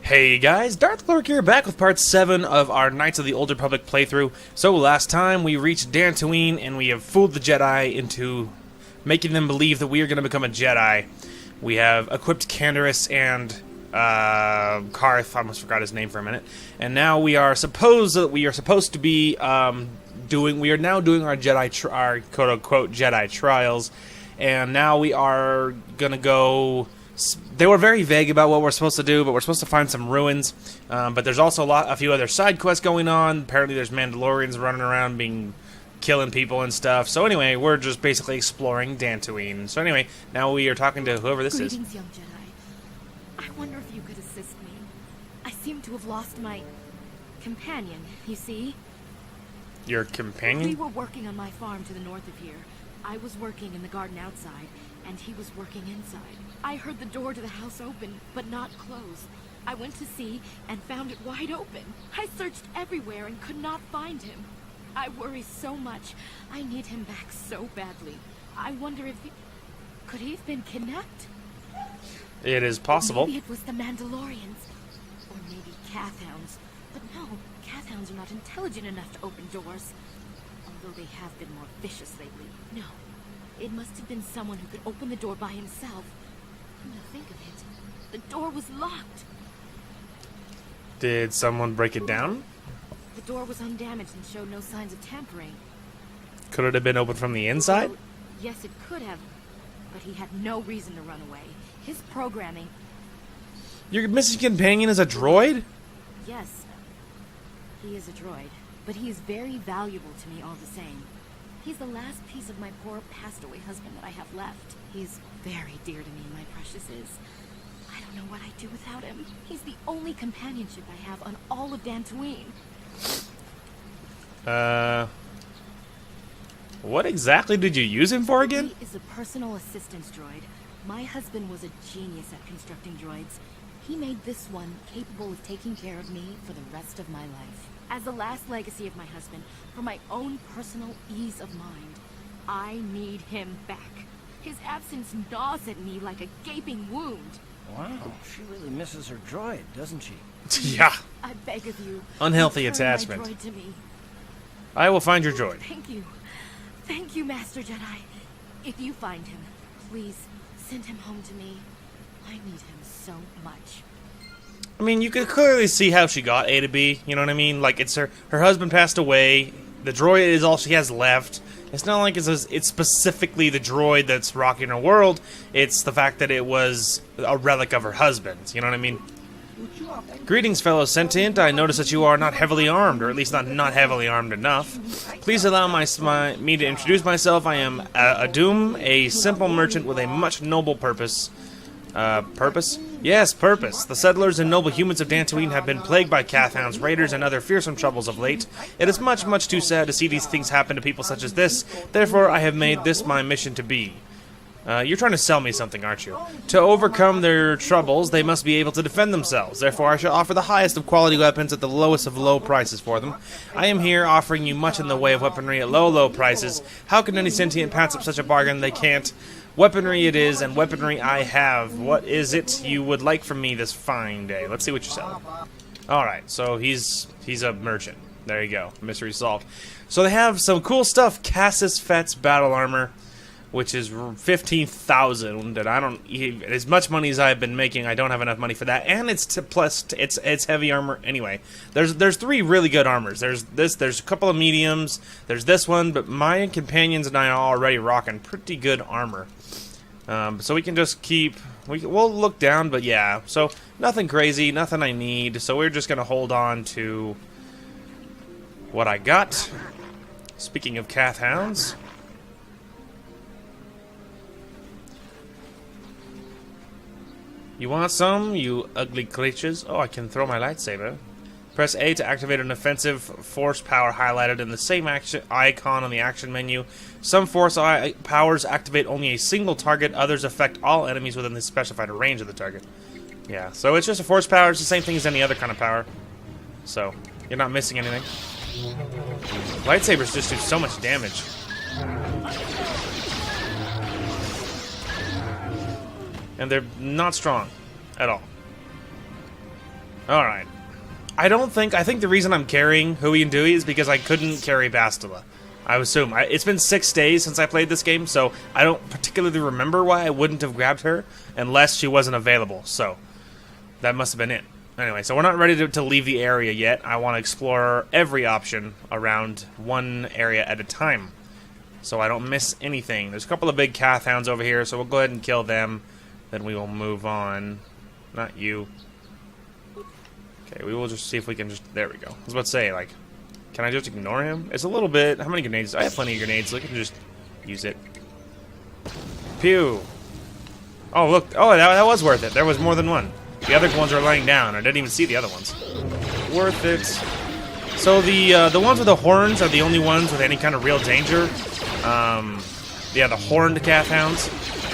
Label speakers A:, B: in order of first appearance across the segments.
A: Hey guys, Darth Clark here, back with part 7 of our Knights of the Old Republic playthrough. So last time we reached Dantooine and we have fooled the Jedi into making them believe that we are going to become a Jedi. We have equipped Canderous and Karth, I almost forgot his name for a minute. And now we are supposed to be we are now doing our our quote-unquote Jedi trials. And now we are going to go. They were very vague about what we're supposed to do, but we're supposed to find some ruins. But there's also a few other side quests going on. Apparently there's Mandalorians running around killing people and stuff. So anyway, we're just basically exploring Dantooine. So anyway, now we are talking to whoever this is.
B: Greetings, young Jedi. I wonder if you could assist me. I seem to have lost my companion, you see?
A: Your companion?
B: We were working on my farm to the north of here. I was working in the garden outside, and he was working inside. I heard the door to the house open, but not close. I went to see and found it wide open. I searched everywhere and could not find him. I worry so much. I need him back so badly. I wonder if could he have been kidnapped?
A: It is possible.
B: Maybe it was the Mandalorians. Or maybe Cathhounds. But no, Cathhounds are not intelligent enough to open doors. Although they have been more vicious lately. No. It must have been someone who could open the door by himself. Come to think of it, the door was locked.
A: Did someone break it down?
B: The door was undamaged and showed no signs of tampering.
A: Could it have been opened from the inside?
B: Well, yes, it could have. But he had no reason to run away. His programming...
A: Your missing companion is a droid?
B: Yes. He is a droid. But he is very valuable to me all the same. He's the last piece of my poor passed-away husband that I have left. He's very dear to me, my precious is. I don't know what I'd do without him. He's the only companionship I have on all of Dantooine.
A: What exactly did you use him for again?
B: He is a personal assistance droid. My husband was a genius at constructing droids. He made this one capable of taking care of me for the rest of my life. As the last legacy of my husband, for my own personal ease of mind, I need him back. His absence gnaws at me like a gaping wound.
C: Wow, she really misses her droid, doesn't she?
A: Yeah.
B: I beg of you.
A: Unhealthy
B: return
A: attachment.
B: My droid to me.
A: I will find your droid.
B: Thank you. Thank you, Master Jedi. If you find him, please send him home to me. I need him so much.
A: I mean, you could clearly see how she got A to B, you know what I mean? Like, it's her husband passed away, the droid is all she has left. It's not like it's specifically the droid that's rocking her world, it's the fact that it was a relic of her husband's, you know what I mean? Greetings, fellow sentient. I notice that you are not heavily armed, or at least not heavily armed enough. Please allow me to introduce myself. I am Adum, a simple merchant with a much noble purpose. Purpose? Yes, purpose. The settlers and noble humans of Dantooine have been plagued by Cathhounds, raiders, and other fearsome troubles of late. It is much, much too sad to see these things happen to people such as this. Therefore, I have made this my mission to be. You're trying to sell me something, aren't you? To overcome their troubles, they must be able to defend themselves. Therefore, I shall offer the highest of quality weapons at the lowest of low prices for them. I am here offering you much in the way of weaponry at low, low prices. How can any sentient pass up such a bargain? They can't. Weaponry it is, and weaponry I have. What is it you would like from me this fine day? Let's see what you're selling. Alright, so he's a merchant. There you go. Mystery solved. So they have some cool stuff. Cassus Fett's battle armor, which is 15,000, and I don't, as much money as I've been making, I don't have enough money for that, and it's heavy armor anyway. There's 3 really good armors. There's a couple of mediums, there's this one, but my companions and I are already rocking pretty good armor. So we can just we'll look down, but yeah, so nothing crazy, nothing I need, so we're just gonna hold on to what I got. Speaking of Cathhounds, you want some, you ugly creatures? Oh, I can throw my lightsaber. Press A to activate an offensive force power highlighted in the same action icon on the action menu. Some force powers activate only a single target, others affect all enemies within the specified range of the target. Yeah, so it's just a force power, it's the same thing as any other kind of power. So, you're not missing anything. Lightsabers just do so much damage. And they're not strong at all. Alright. I think the reason I'm carrying Huey and Dewey is because I couldn't carry Bastila. I assume. It's been 6 days since I played this game, so I don't particularly remember why I wouldn't have grabbed her unless she wasn't available. So, that must have been it. Anyway, so we're not ready to leave the area yet. I want to explore every option around one area at a time, so I don't miss anything. There's a couple of big Kath hounds over here, so we'll go ahead and kill them. Then we will move on. Not you. Okay, we will just see if we can just... There we go. I was about to say, like... Can I just ignore him? It's a little bit... How many grenades? I have plenty of grenades, so I can just use it. Pew! Oh, look. Oh, that was worth it. There was more than one. The other ones are laying down. I didn't even see the other ones. Worth it. So the ones with the horns are the only ones with any kind of real danger. Yeah, the horned Kath hounds.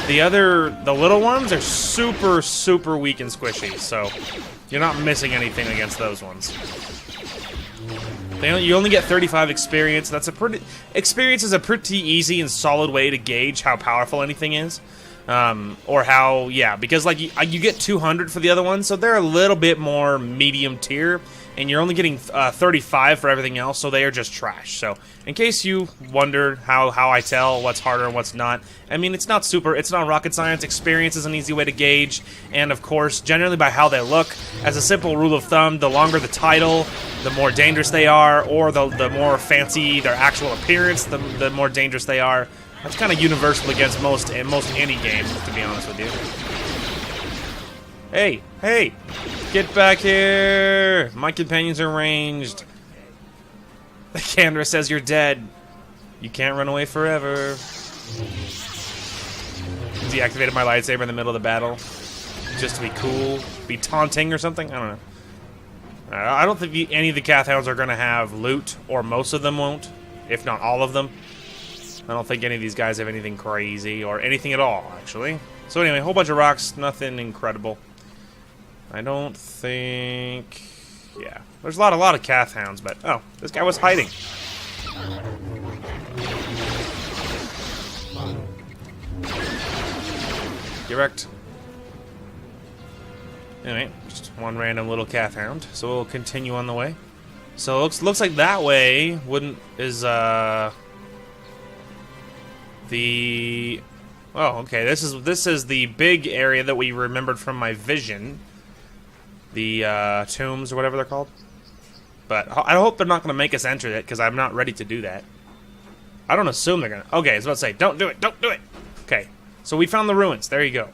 A: The little ones are super, super weak and squishy, so you're not missing anything against those ones. You only get 35 experience. Experience is a pretty easy and solid way to gauge how powerful anything is. Or how, yeah, because like you get 200 for the other ones, so they're a little bit more medium tier, and you're only getting 35 for everything else, so they are just trash. So, in case you wondered how I tell what's harder and what's not, I mean, it's not rocket science. Experience is an easy way to gauge, and of course, generally by how they look. As a simple rule of thumb, the longer the title, the more dangerous they are, or the more fancy their actual appearance, the more dangerous they are. That's kind of universal against most any game, to be honest with you. Hey! Get back here! My companions are ranged. The Kandra says you're dead. You can't run away forever. Deactivated my lightsaber in the middle of the battle. Just to be cool. Be taunting or something? I don't know. I don't think any of the Kath hounds are going to have loot, or most of them won't. If not all of them. I don't think any of these guys have anything crazy, or anything at all, actually. So anyway, a whole bunch of rocks, nothing incredible. I don't think... Yeah. There's a lot of Kath hounds, but... Oh, this guy was hiding. Get wrecked. Anyway, just one random little Kath hound. So we'll continue on the way. So it looks like that way is oh, okay. This is the big area that we remembered from my vision. The tombs or whatever they're called. But I hope they're not going to make us enter it, because I'm not ready to do that. I don't assume they're going to. Okay, I was about to say, don't do it, don't do it. Okay, so we found the ruins. There you go.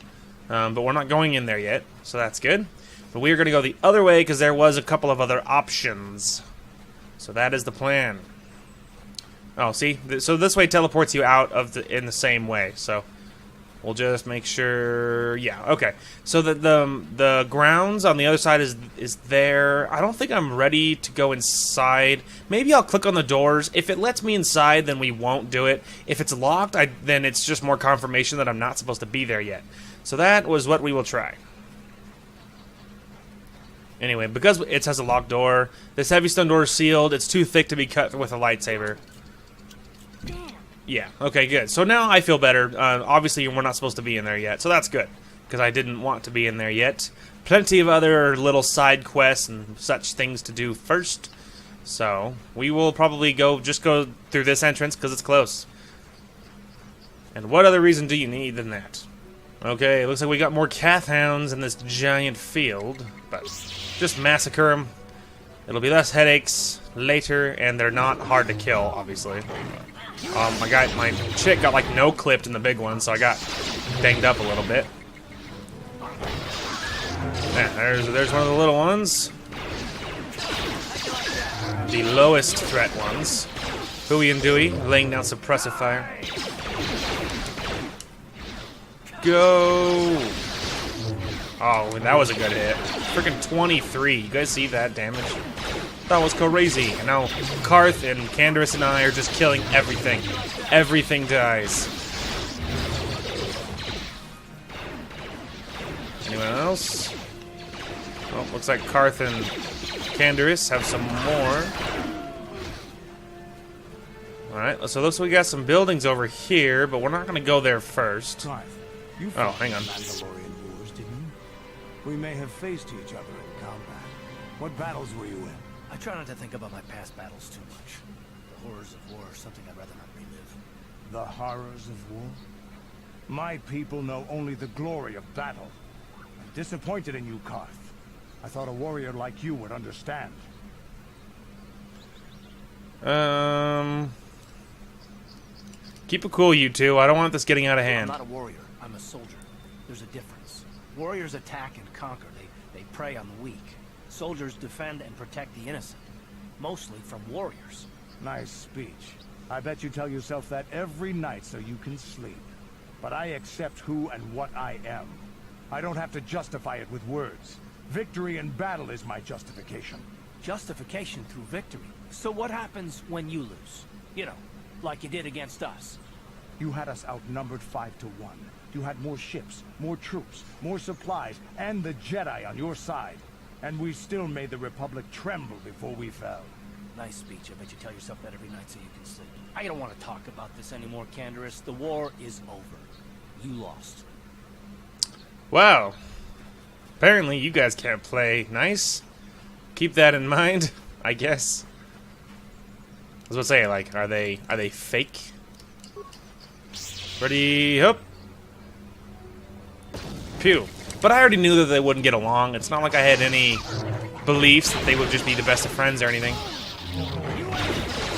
A: But we're not going in there yet, so that's good. But we are going to go the other way, because there was a couple of other options. So that is the plan. Oh, see? So this way teleports you out of in the same way. So we'll just make sure... Yeah, okay. So the grounds on the other side is there. I don't think I'm ready to go inside. Maybe I'll click on the doors. If it lets me inside, then we won't do it. If it's locked, then it's just more confirmation that I'm not supposed to be there yet. So that was what we will try. Anyway, because it has a locked door, this heavy stone door is sealed. It's too thick to be cut with a lightsaber. Yeah, okay, good. So now I feel better. Obviously, we're not supposed to be in there yet, so that's good, because I didn't want to be in there yet. Plenty of other little side quests and such things to do first. So we will probably just go through this entrance, because it's close. And what other reason do you need than that? Okay, it looks like we got more Kath hounds in this giant field, but just massacre them. It'll be less headaches later, and they're not hard to kill, obviously. My chick got like no clipped in the big one, so I got banged up a little bit. Yeah, there's one of the little ones. The lowest threat ones. Huey and Dewey laying down suppressive fire. Go! Oh, that was a good hit. Freaking 23. You guys see that damage? That was crazy. And now Carth and Canderous and I are just killing everything. Everything dies. Anyone else? Oh, looks like Carth and Canderous have some more. Alright, so it looks like we got some buildings over here, but we're not going to go there first.
D: You
A: Oh, hang on.
D: Mandalorian wars, didn't you? We may have faced each other in combat. What battles were you in?
C: I try not to think about my past battles too much. The horrors of war are something I'd rather not relive.
D: The horrors of war? My people know only the glory of battle. I'm disappointed in you, Karth. I thought a warrior like you would understand.
A: Keep it cool, you two. I don't want this getting out of
C: I'm
A: hand.
C: not a warrior. I'm a soldier. There's a difference. Warriors attack and conquer. They prey on the weak. Soldiers defend and protect the innocent. Mostly from warriors.
D: Nice speech. I bet you tell yourself that every night so you can sleep. But I accept who and what I am. I don't have to justify it with words. Victory in battle is my justification.
C: Justification through victory. So what happens when you lose? You know, like you did against us.
D: You had us outnumbered 5 to 1. You had more ships, more troops, more supplies, and the Jedi on your side. And we still made the Republic tremble before we fell.
C: Nice speech. I bet you tell yourself that every night so you can sleep. I don't want to talk about this anymore, Canderous. The war is over. You lost.
A: Wow. Apparently you guys can't play nice. Keep that in mind, I guess. I was gonna say, like, are they fake? Ready, up. Pew. But I already knew that they wouldn't get along. It's not like I had any beliefs that they would just be the best of friends or anything.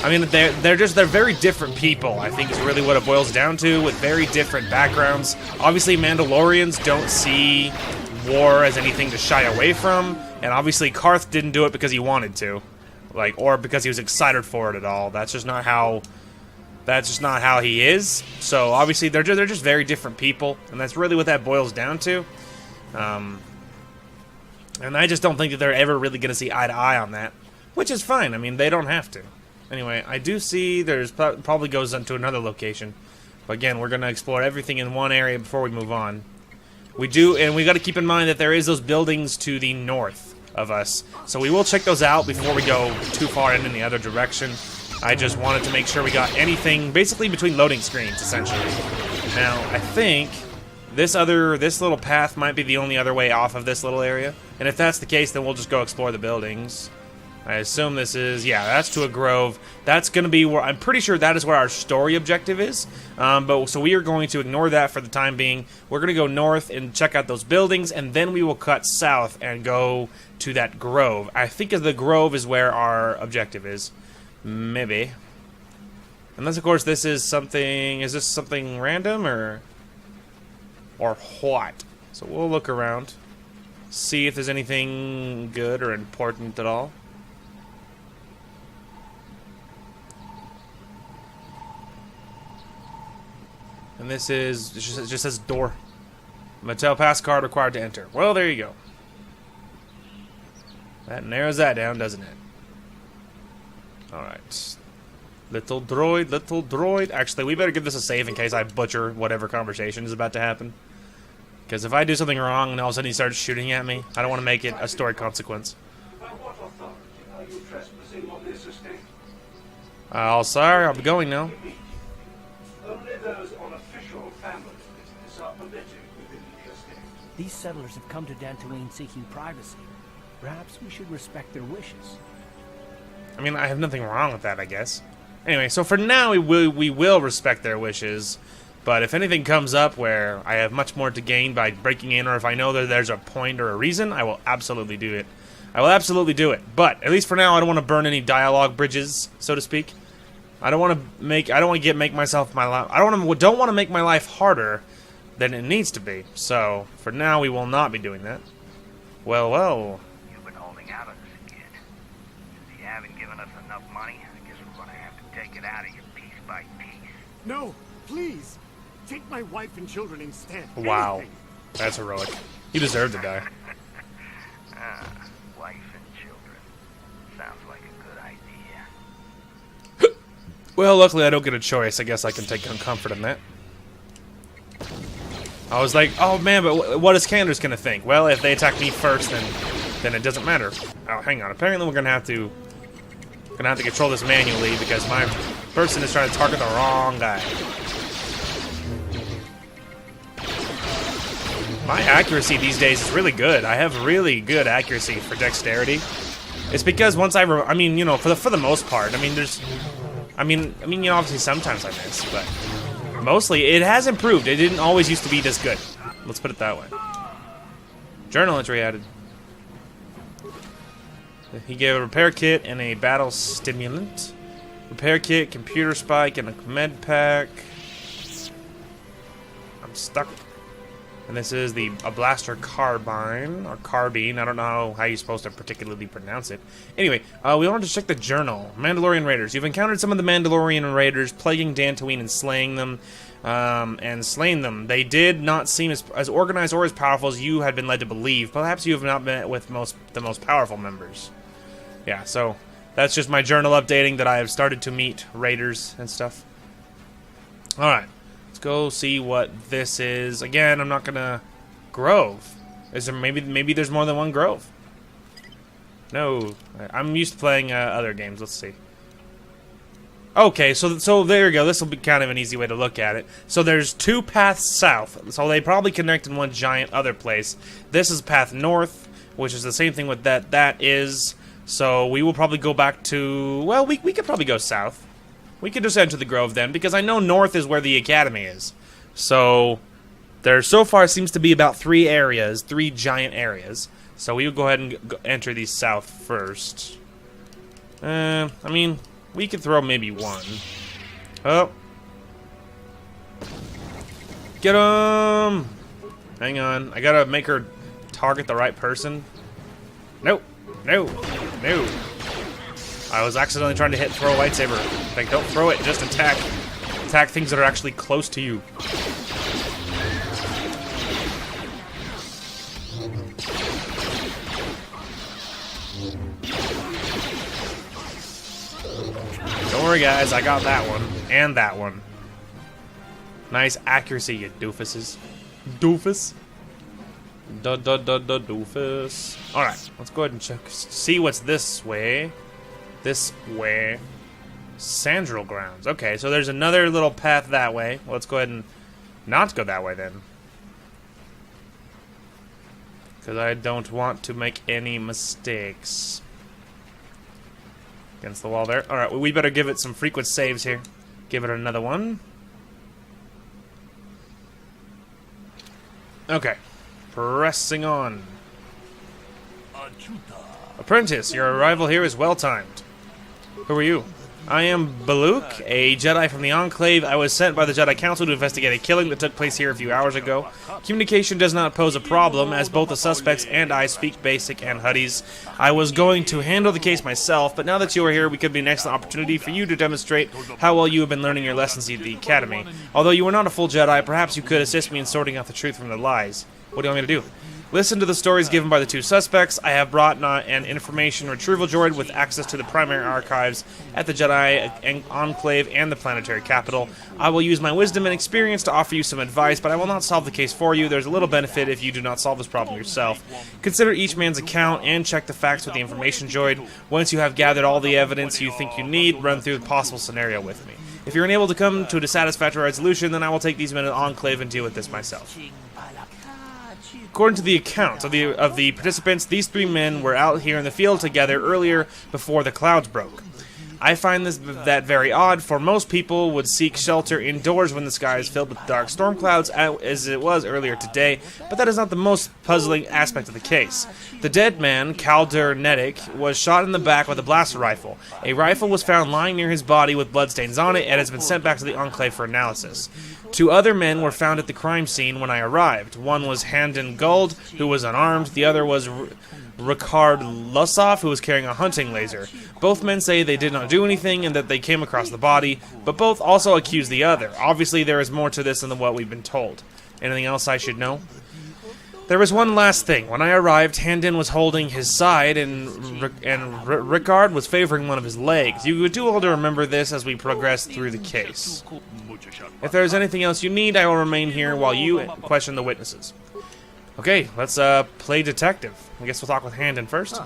A: I mean, they're very different people, I think is really what it boils down to, with very different backgrounds. Obviously, Mandalorians don't see war as anything to shy away from, and obviously Karth didn't do it because he wanted to, like, or because he was excited for it at all. That's just not how he is. So obviously they're just very different people, and that's really what that boils down to. And I just don't think that they're ever really going to see eye to eye on that, which is fine. I mean, they don't have to. Anyway, I do see there's probably goes into another location. But again, we're going to explore everything in one area before we move on. We do, and we got to keep in mind that there is those buildings to the north of us. So we will check those out before we go too far in the other direction. I just wanted to make sure we got anything basically between loading screens, essentially. Now, I think this little path might be the only other way off of this little area. And if that's the case, then we'll just go explore the buildings. I assume this is, yeah, that's to a grove. That's going to be where, I'm pretty sure that is where our story objective is. So we are going to ignore that for the time being. We're going to go north and check out those buildings, and then we will cut south and go to that grove. I think the grove is where our objective is. Maybe. Unless, of course, this is something, is this something random, or what? So we'll look around, see if there's anything good or important at all. And this is, it just says door. Mattel pass card required to enter. Well, there you go. That narrows that down, doesn't it? Alright. Little droid. Actually, we better give this a save in case I butcher whatever conversation is about to happen. Because if I do something wrong and all of a sudden he starts shooting at me, I don't want to make it a story consequence.
E: By what authority are you trespassing on this estate?
A: Sorry, I'll be going now.
E: Only those on official family business are permitted within the estate.
C: These settlers have come to Dantooine seeking privacy. Perhaps we should respect their wishes.
A: I mean, I have nothing wrong with that, I guess. Anyway, so for now, we will respect their wishes. But if anything comes up where I have much more to gain by breaking in, or if I know that there's a point or a reason, I will absolutely do it. I will absolutely do it. But at least for now, I don't want to burn any dialogue bridges, so to speak. I don't want to make my life harder than it needs to be. So for now, we will not be doing that. Well.
F: You've been holding out on us again. Since you haven't given us enough money, I guess we're gonna have to take it out of you piece by piece.
G: No, please. Take my wife and children instead.
A: Wow.
G: Anything.
A: That's heroic. You deserve to die.
F: Wife and children. Sounds like a good idea.
A: Well, luckily I don't get a choice. I guess I can take comfort in that. I was like, oh man, but what is Candace gonna think? Well, if they attack me first, then it doesn't matter. Oh, hang on. Apparently we're gonna have to control this manually because my person is trying to target the wrong guy. My accuracy these days is really good. I have really good accuracy for dexterity. It's because once I mean, you know, for the most part, I mean, you know, obviously sometimes I miss, but mostly it has improved. It didn't always used to be this good. Let's put it that way. Journal entry added. He gave a repair kit and a battle stimulant. Repair kit, computer spike, and a med pack. I'm stuck. And this is a blaster carbine, or carbine. I don't know how you're supposed to particularly pronounce it. Anyway, we wanted to check the journal. Mandalorian Raiders. You've encountered some of the Mandalorian Raiders, plaguing Dantooine and slaying them. They did not seem as organized or as powerful as you had been led to believe. Perhaps you have not met with the most powerful members. Yeah, so that's just my journal updating that I have started to meet raiders and stuff. Alright. Go see what this is. Again, I'm not gonna... Grove. Is there maybe there's more than one Grove? No. I'm used to playing other games. Let's see. Okay, so there you go. This will be kind of an easy way to look at it. So there's two paths south. So they probably connect in one giant other place. This is path north, which is the same thing with that is. So we will probably go back to... Well, we could probably go south. We could just enter the Grove then, because I know north is where the academy is. So there so far seems to be about three giant areas. So we would go ahead and enter these south first. I mean, we could throw maybe one. Oh. Get him! Hang on, I gotta make her target the right person. Nope. No. No. I was accidentally trying to throw a lightsaber. Like, don't throw it, just attack. Attack things that are actually close to you. Don't worry, guys, I got that one. And that one. Nice accuracy, you doofuses. Doofus? Doofus. Alright, let's go ahead and check. See what's this way. This way. Sandral Grounds. Okay, so there's another little path that way. Well, let's go ahead and not go that way then. Because I don't want to make any mistakes. Against the wall there. Alright, well, we better give it some frequent saves here. Give it another one. Okay. Pressing on. Apprentice, your arrival here is well-timed. Who are you? I am Baluk, a Jedi from the Enclave. I was sent by the Jedi Council to investigate a killing that took place here a few hours ago. Communication does not pose a problem, as both the suspects and I speak Basic and Huttese. I was going to handle the case myself, but now that you are here, we could be an excellent opportunity for you to demonstrate how well you have been learning your lessons at the Academy. Although you are not a full Jedi, perhaps you could assist me in sorting out the truth from the lies. What do you want me to do? Listen to the stories given by the two suspects. I have brought an information retrieval droid with access to the primary archives at the Jedi Enclave and the planetary capital. I will use my wisdom and experience to offer you some advice, but I will not solve the case for you. There's a little benefit if you do not solve this problem yourself. Consider each man's account and check the facts with the information droid. Once you have gathered all the evidence you think you need, run through the possible scenario with me. If you're unable to come to a satisfactory resolution, then I will take these men to the Enclave and deal with this myself. According to the accounts of the participants, these three men were out here in the field together earlier before the clouds broke. I find that very odd, for most people would seek shelter indoors when the sky is filled with dark storm clouds, as it was earlier today, but that is not the most puzzling aspect of the case. The dead man, Calder Nedic, was shot in the back with a blaster rifle. A rifle was found lying near his body with bloodstains on it and has been sent back to the Enclave for analysis. Two other men were found at the crime scene when I arrived. One was Handon Guld, who was unarmed. The other was Ricard Lussoff, who was carrying a hunting laser. Both men say they did not do anything and that they came across the body, but both also accuse the other. Obviously, there is more to this than what we've been told. Anything else I should know? There was one last thing. When I arrived, Handon was holding his side, and Ricard was favoring one of his legs. You would do well to remember this as we progress through the case. If there is anything else you need, I will remain here while you question the witnesses. Okay, let's play detective. I guess we'll talk with Handon first.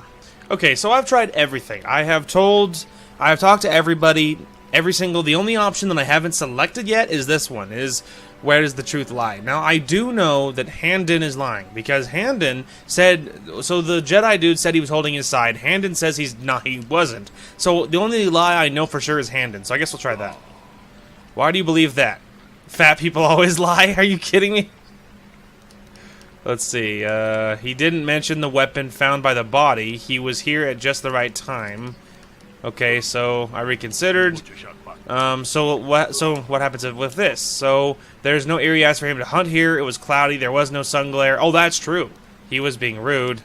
A: Okay, so I've tried everything. I have talked to everybody, the only option that I haven't selected yet is this one, is where does the truth lie? Now, I do know that Handon is lying, because Handon said, so the Jedi dude said he was holding his side. Handon says he wasn't. So the only lie I know for sure is Handon, so I guess we'll try that. Why do you believe that? Fat people always lie? Are you kidding me? Let's see, he didn't mention the weapon found by the body. He was here at just the right time. Okay, so I reconsidered. So what happens with this? So there's no eerie eyes for him to hunt here. It was cloudy. There was no sun glare. Oh, that's true. He was being rude.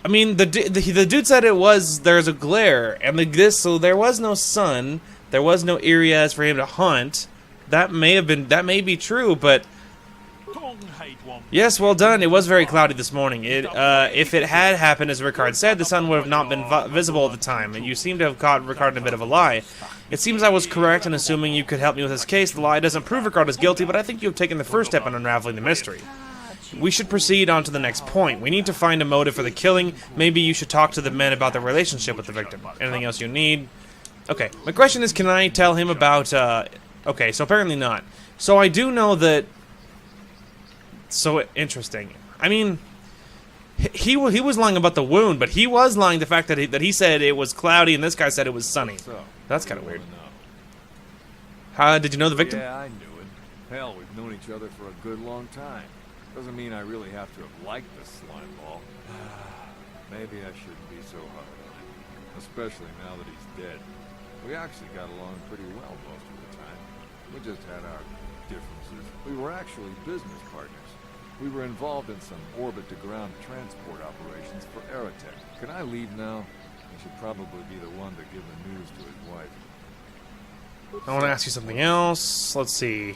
A: I mean, the dude said there's a glare, and so there was no sun. There was no eerie eyes for him to hunt. That may be true, but yes, well done. It was very cloudy this morning. If it had happened as Ricard said, the sun would have not been visible at the time, and you seem to have caught Ricard in a bit of a lie. It seems I was correct in assuming you could help me with this case. The lie doesn't prove Ricard is guilty, but I think you have taken the first step in unraveling the mystery. We should proceed on to the next point. We need to find a motive for the killing. Maybe you should talk to the men about their relationship with the victim. Anything else you need? Okay, my question is, can I tell him about, okay, so apparently not. So I do know that... So interesting. I mean, he was lying about the wound, but he was lying the fact that he said it was cloudy and this guy said it was sunny. That's kind of weird. How did you know the victim?
H: Yeah, I knew it. Hell, we've known each other for a good long time. Doesn't mean I really have to have liked the slime ball. Maybe I shouldn't be so hard on him, especially now that he's dead. We actually got along pretty well most of the time. We just had our differences. We were actually business partners. We were involved in some orbit-to-ground transport operations for Aerotech. Can I leave now? I should probably be the one to give the news to his wife.
A: I want to ask you something else. Let's see.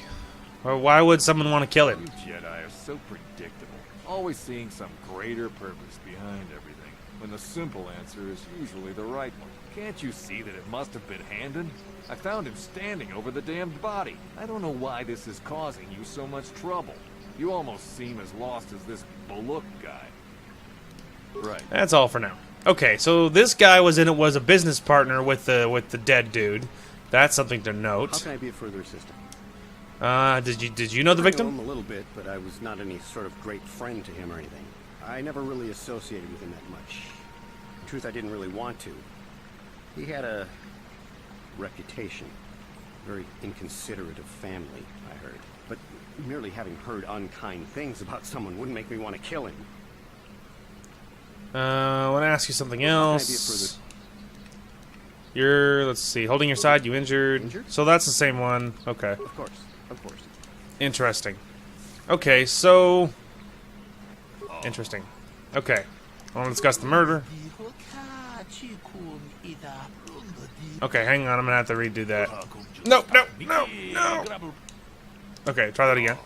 A: Why would someone want to kill him?
H: You Jedi are so predictable. Always seeing some greater purpose behind everything, when the simple answer is usually the right one. Can't you see that it must have been Handon? I found him standing over the damned body. I don't know why this is causing you so much trouble. You almost seem as lost as this Bullock guy. Right. That's
A: all for now. Okay, so this guy was a business partner with the dead dude. That's something to note.
G: How can I be of further assistance?
A: Did you know the victim?
G: I know him a little bit, but I was not any sort of great friend to him or anything. I never really associated with him that much. In truth, I didn't really want to. He had a reputation. Very inconsiderate of family, I heard. But merely having heard unkind things about someone wouldn't make me want to kill him.
A: I want to ask you something else. Let's see, holding your side, you injured. So that's the same one. Okay.
G: Of course.
A: Interesting. Okay, so... Interesting. Okay. I want to discuss the murder. Okay, hang on, I'm gonna have to redo that. No! Okay, try that again.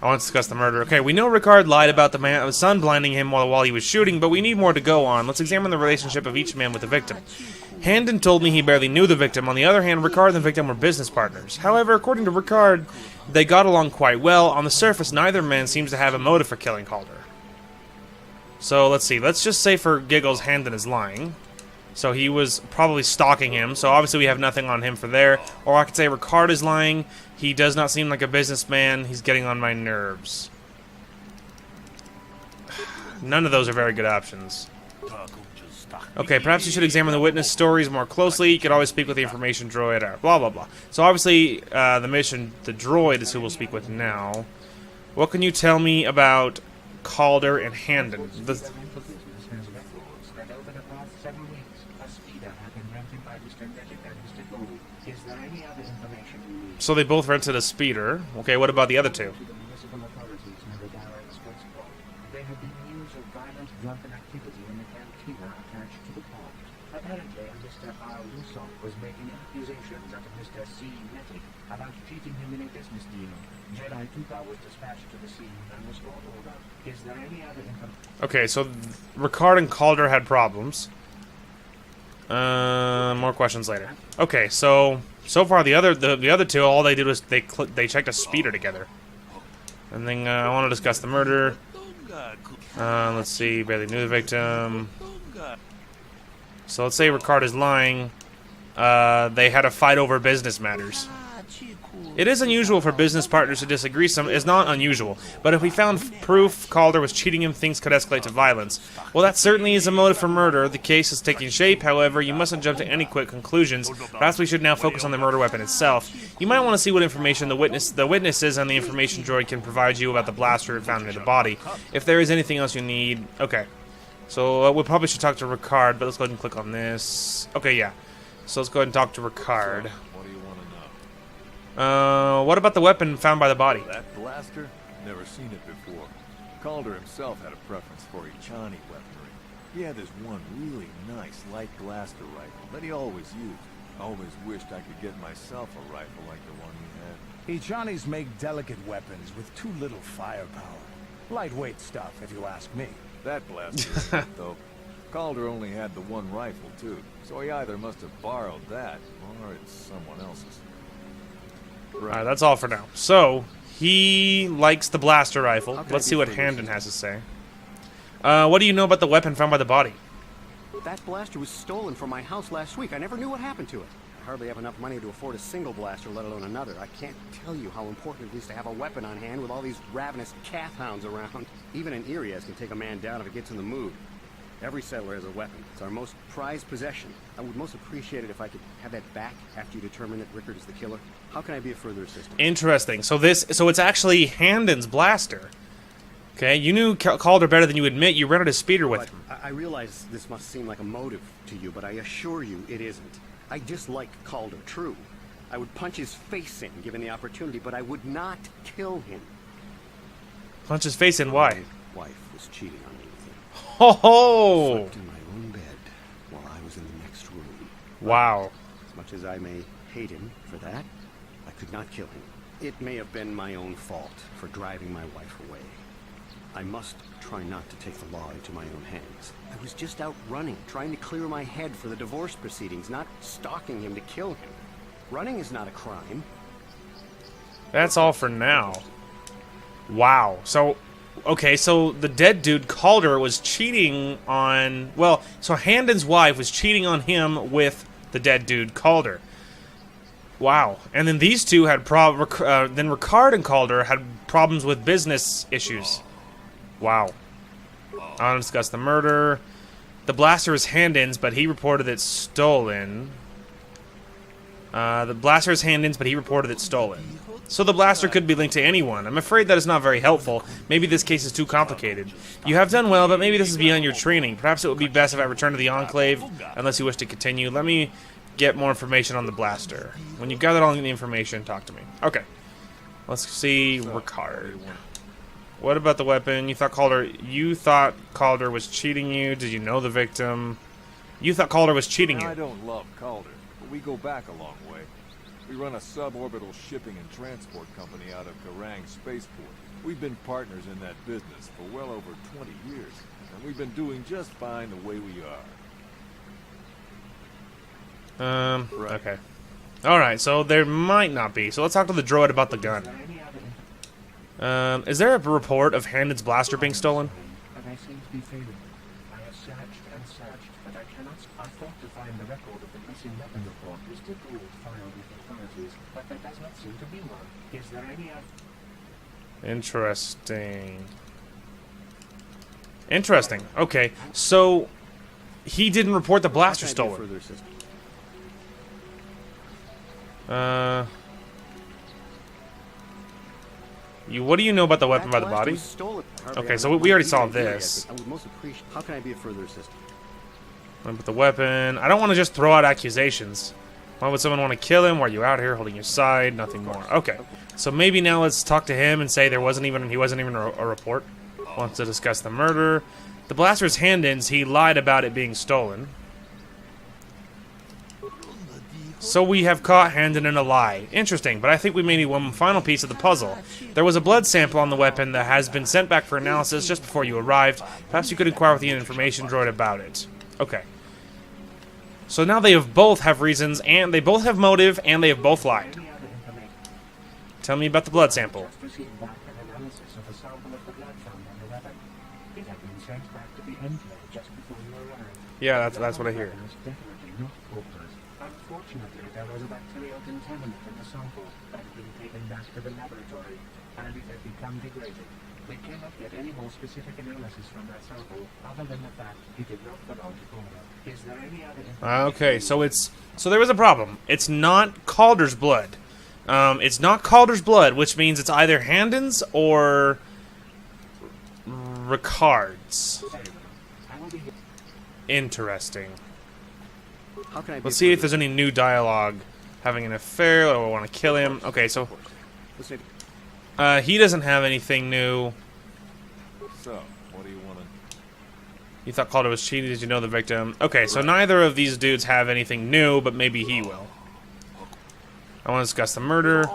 A: I want to discuss the murder. Okay, we know Ricard lied about the sun blinding him while he was shooting, but we need more to go on. Let's examine the relationship of each man with the victim. Handon told me he barely knew the victim. On the other hand, Ricard and the victim were business partners. However, according to Ricard, they got along quite well. On the surface, neither man seems to have a motive for killing Calder. So, let's see. Let's just say for giggles, Handon is lying. So he was probably stalking him, so obviously we have nothing on him for there. Or I could say Ricard is lying. He does not seem like a businessman. He's getting on my nerves. None of those are very good options. Okay, perhaps you should examine the witness stories more closely. You could always speak with the information droid, or blah, blah, blah. So obviously, the droid is who we'll speak with now. What can you tell me about Calder and Handon? So they both rented a speeder. Okay, what about the other two?
I: There had been news of violent drunken activity in the cantina attached to the pond. Apparently, Mr. R. Russo was making accusations of Mr. C. Nettic about cheating him in a business deal. Jedi Tuka was dispatched to the scene and restored order. Is there any other information?
A: Okay, so Ricard and Calder had problems. More questions later. Okay, so far the other two, all they did was they checked a speeder together. And then I want to discuss the murder. Let's see, barely knew the victim. So let's say Ricard is lying. they had a fight over business matters. It is unusual for business partners to disagree. It's not unusual, but if we found proof Calder was cheating him, things could escalate to violence. Well, that certainly is a motive for murder. The case is taking shape, however, you mustn't jump to any quick conclusions. Perhaps we should now focus on the murder weapon itself. You might want to see what information the witnesses and the information droid can provide you about the blaster found near the body. If there is anything else you need... Okay. So, we probably should talk to Ricard, but let's go ahead and click on this. Okay, yeah. So let's go ahead and talk to Ricard.
H: What do you want to know?
A: What about the weapon found by the body?
H: That blaster? Never seen it before. Calder himself had a preference for Ichani weaponry. He had this one really nice light blaster rifle that he always used. Always wished I could get myself a rifle like the one he had.
D: Ichanis make delicate weapons with too little firepower. Lightweight stuff, if you ask me.
H: That blaster is it, though. Calder only had the one rifle, too, so he either must have borrowed that, or it's someone else's.
A: Alright, that's all for now. So, he likes the blaster rifle. Let's see what Handon has to say. What do you know about the weapon found by the body?
G: That blaster was stolen from my house last week. I never knew what happened to it. I hardly have enough money to afford a single blaster, let alone another. I can't tell you how important it is to have a weapon on hand with all these ravenous calf hounds around. Even an Irias can take a man down if it gets in the mood. Every settler has a weapon. It's our most prized possession. I would most appreciate it if I could have that back after you determine that Rickard is the killer. How can I be of further assistance?
A: Interesting. So it's actually Handon's blaster. Okay, you knew Calder better than you admit. You rented a speeder with him.
G: I realize this must seem like a motive to you, but I assure you it isn't. I dislike Calder, true. I would punch his face in, given the opportunity, but I would not kill him.
A: Punch his face in, why?
G: My wife was cheating on me with him.
A: Ho ho!
G: Slept in my own bed while I was in the next room.
A: Wow.
G: As much as I may hate him for that, I could not kill him. It may have been my own fault for driving my wife away. I must try not to take the law into my own hands. I was just out running, trying to clear my head for the divorce proceedings, not stalking him to kill him. Running is not a crime.
A: That's all for now. Wow. So, okay, so the dead dude, Calder, was cheating on... Well, so Handon's wife was cheating on him with the dead dude, Calder. Wow. And then these two had then Ricard and Calder had problems with business issues. Wow. I want to discuss the murder. The blaster is Handon's, but he reported it stolen. The blaster is Handon's, but he reported it stolen. So the blaster could be linked to anyone. I'm afraid that is not very helpful. Maybe this case is too complicated. You have done well, but maybe this is beyond your training. Perhaps it would be best if I return to the Enclave, unless you wish to continue. Let me get more information on the blaster. When you've gathered all the information, talk to me. Okay. Let's see Ricard. What about the weapon? You thought Calder was cheating you? Did you know the victim? You thought Calder was cheating you.
H: I don't love Calder, but we go back a long way. We run a suborbital shipping and transport company out of Garang Spaceport. We've been partners in that business for well over 20 years, and we've been doing just fine the way we are.
A: Okay. Alright, so there might not be. So let's talk to the droid about the gun. Is there a report of Handon's blaster being stolen?
I: But I seem to be failing. I have searched and searched, but I cannot. I thought to find the record of the missing weapon report Mr. Gould filed with the authorities, but there does not seem to be one. Is there any other?
A: Interesting. Interesting. Okay, so he didn't report the blaster stolen. What do you know about the weapon by the body? Okay, so we already saw this.
G: How can I be of further assistance?
A: What about the weapon? I don't want to just throw out accusations. Why would someone want to kill him? Were you out here holding your side? Nothing more. Okay, so maybe now let's talk to him and say he wasn't even a report. Wants to discuss the murder. The blaster's Handon's. He lied about it being stolen. So we have caught Handon in a lie. Interesting, but I think we may need one final piece of the puzzle. There was a blood sample on the weapon that has been sent back for analysis just before you arrived. Perhaps you could inquire with the information droid about it. Okay. So now they both have reasons, and they both have motive, and they have both lied. Tell me about the blood sample. Yeah, that's what I hear.
I: Unfortunately, there was a bacterial contaminant in the sample that had been taken back to the laboratory, and it had become degraded. We cannot get any more specific analysis from that sample, other than the fact it did not belong to Calder. Is there any other information?
A: Okay, so there was a problem. It's not Calder's blood. It's not Calder's blood, which means it's either Handon's or Ricard's. Interesting.
G: How can I be
A: Let's see if
G: of
A: there's any new dialogue. Having an affair, or I want to kill him. Okay, so
G: service? Let's say
A: he doesn't have anything new.
H: So, what do you want to...
A: You thought Calder was cheating? Did you know the victim? Okay, so neither of these dudes have anything new, but maybe he will. I want to discuss the murder.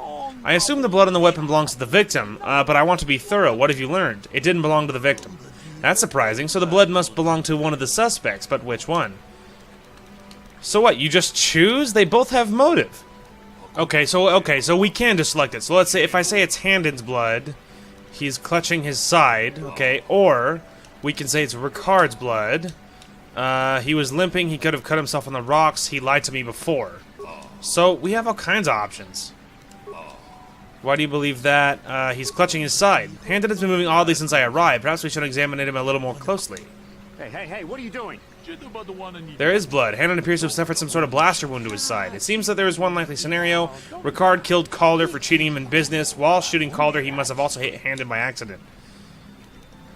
A: I assume the blood on the weapon belongs to the victim, but I want to be thorough. What have you learned? It didn't belong to the victim. That's surprising, so the blood must belong to one of the suspects, but which one? So what, you just choose? They both have motive. Okay, so we can just select it. So let's say, if I say it's Handon's blood, he's clutching his side, okay, or we can say it's Ricard's blood. He was limping, he could have cut himself on the rocks, he lied to me before. So, we have all kinds of options. Why do you believe that? He's clutching his side. Handon has been moving oddly since I arrived. Perhaps we should examine him a little more closely.
G: Hey, what are you doing?
A: There is blood. Handon appears to have suffered some sort of blaster wound to his side. It seems that there is one likely scenario. Ricard killed Calder for cheating him in business. While shooting Calder, he must have also hit Handon by accident.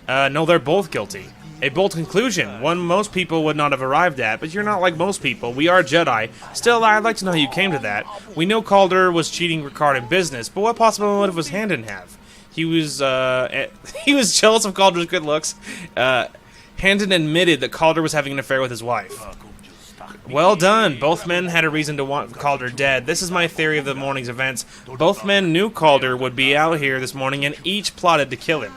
A: No, they're both guilty. A bold conclusion, one most people would not have arrived at, but you're not like most people. We are Jedi. Still, I'd like to know how you came to that. We know Calder was cheating Ricard in business, but what possible motive was Handon have? He was jealous of Calder's good looks. Handon admitted that Calder was having an affair with his wife. Well done. Both men had a reason to want Calder dead. This is my theory of the morning's events. Both men knew Calder would be out here this morning and each plotted to kill him.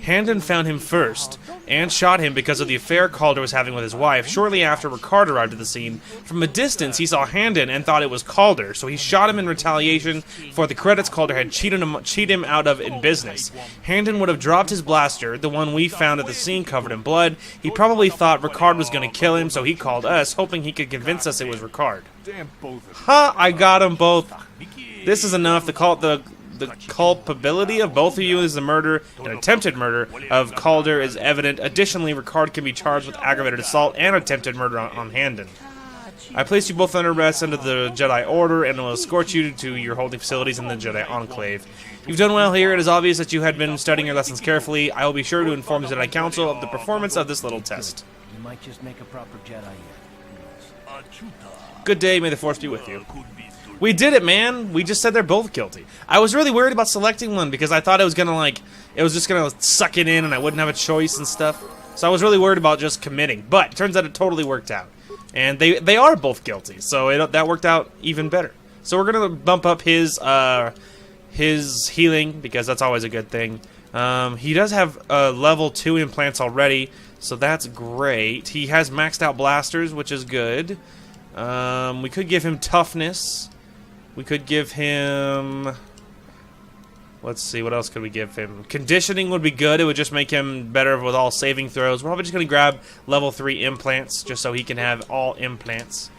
A: Handon found him first, and shot him because of the affair Calder was having with his wife. Shortly after Ricard arrived at the scene, from a distance he saw Handon and thought it was Calder, so he shot him in retaliation for the credits Calder had cheated him out of in business. Handon would have dropped his blaster, the one we found at the scene covered in blood. He probably thought Ricard was going to kill him, so he called us, hoping he could convince us it was Ricard.
H: Damn both of
A: Ha! I got them both. This is enough to call the culpability of both of you is the murder, an attempted murder, of Calder is evident. Additionally, Ricard can be charged with aggravated assault and attempted murder on Handon. I place you both under arrest under the Jedi Order and will escort you to your holding facilities in the Jedi Enclave. You've done well here. It is obvious that you had been studying your lessons carefully. I will be sure to inform the Jedi Council of the performance of this little test.
C: You might just make a proper Jedi here.
A: Good day. May the Force be with you. We did it, man. We just said they're both guilty. I was really worried about selecting one because I thought it was gonna it was just gonna suck it in and I wouldn't have a choice and stuff. So I was really worried about just committing. But it turns out it totally worked out, and they are both guilty. So that worked out even better. So we're gonna bump up his healing because that's always a good thing. He does have level 2 implants already, so that's great. He has maxed out blasters, which is good. We could give him toughness. We could give him... Let's see, what else could we give him? Conditioning would be good. It would just make him better with all saving throws. We're probably just going to grab level 3 implants, just so he can have all implants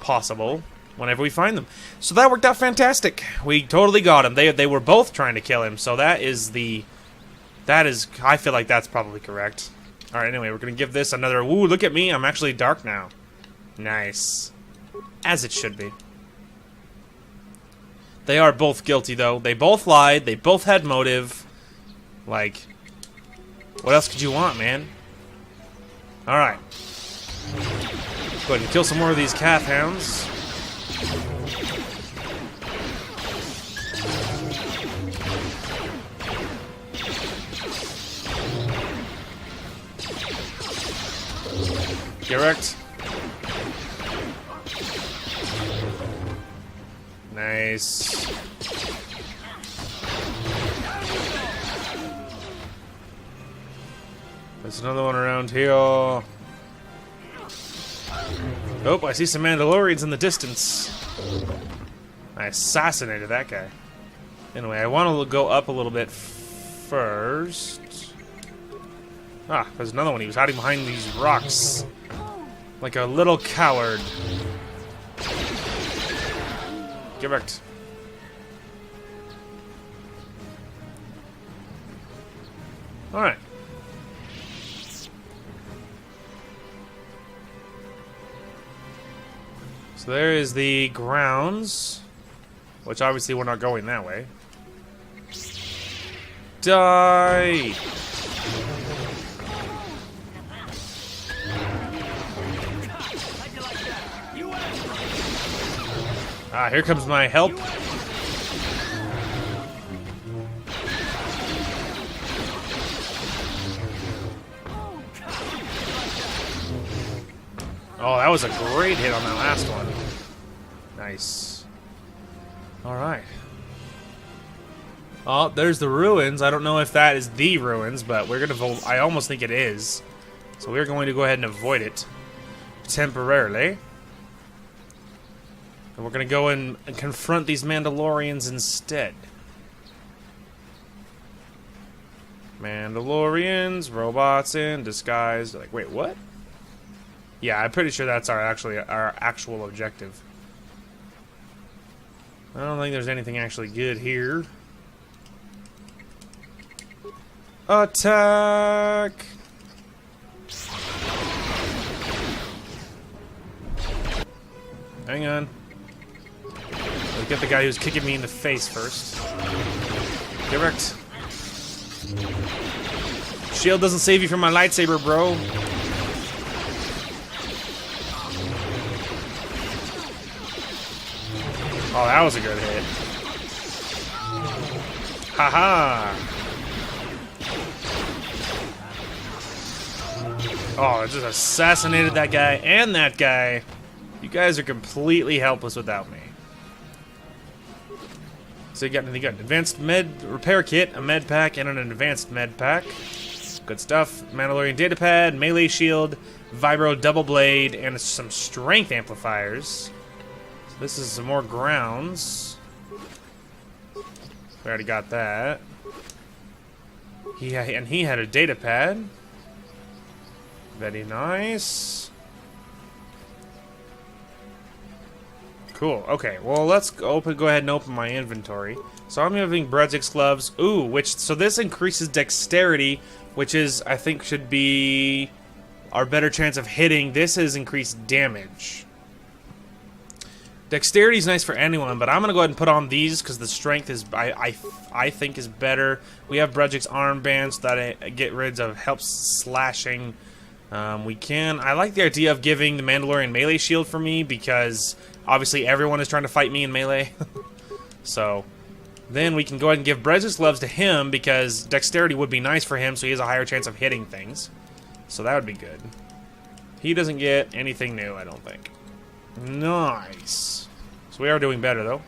A: possible whenever we find them. So that worked out fantastic. We totally got him. They were both trying to kill him, so that is... I feel like that's probably correct. Alright, anyway, we're going to give this another... Ooh, look at me. I'm actually dark now. Nice. As it should be. They are both guilty, though. They both lied. They both had motive. Like, what else could you want, man? Alright. Go ahead and kill some more of these Cath hounds. Get wrecked. Nice. There's another one around here. Oh, I see some Mandalorians in the distance. I assassinated that guy. Anyway, I want to go up a little bit first. Ah, there's another one. He was hiding behind these rocks. Like a little coward. Get wrecked. Alright. So there is the grounds, which obviously we're not going that way. Die! Ah, here comes my help. Oh, that was a great hit on that last one. Nice. Alright. Oh, there's the ruins. I don't know if that is the ruins, but we're gonna I almost think it is. So we're going to go ahead and avoid it. Temporarily. And we're gonna go in and confront these Mandalorians instead. Mandalorians, robots in disguise. Like, wait, what? Yeah, I'm pretty sure that's our actual objective. I don't think there's anything actually good here. Attack! Hang on. Let's get the guy who's kicking me in the face first. Get wrecked. Shield doesn't save you from my lightsaber, bro. Oh, that was a good hit. Haha! Oh, it just assassinated that guy and that guy. You guys are completely helpless without me. So you got anything good? Advanced med repair kit, a med pack, and an advanced med pack. Good stuff. Mandalorian datapad, melee shield, vibro double blade, and some strength amplifiers. So this is some more grounds. We already got that. He had a datapad. Very nice. Cool. Okay. Well, let's go ahead and open my inventory. So I'm having Bredzik's gloves. Ooh, so this increases dexterity, which is, I think, should be our better chance of hitting. This is increased damage. Dexterity is nice for anyone, but I'm gonna go ahead and put on these because the strength is, I think, is better. We have Bredzik's armbands that it get rid of, helps slashing. I like the idea of giving the Mandalorian melee shield for me because obviously everyone is trying to fight me in melee. So then we can go ahead and give Bredzik's gloves to him because dexterity would be nice for him, so he has a higher chance of hitting things. So that would be good. He doesn't get anything new, I don't think. Nice. So we are doing better though.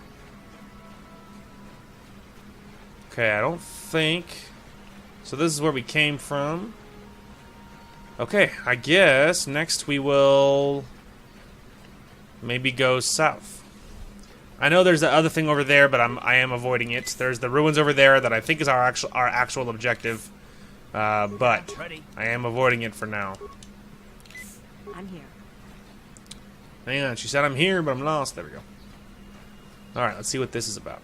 A: Okay, I don't think. So this is where we came from. Okay, I guess next we will maybe go south. I know there's the other thing over there, but I am avoiding it. There's the ruins over there that I think is our actual objective, but I am avoiding it for now.
B: I'm here.
A: Hang on, she said I'm here, but I'm lost. There we go. All right, let's see what this is about.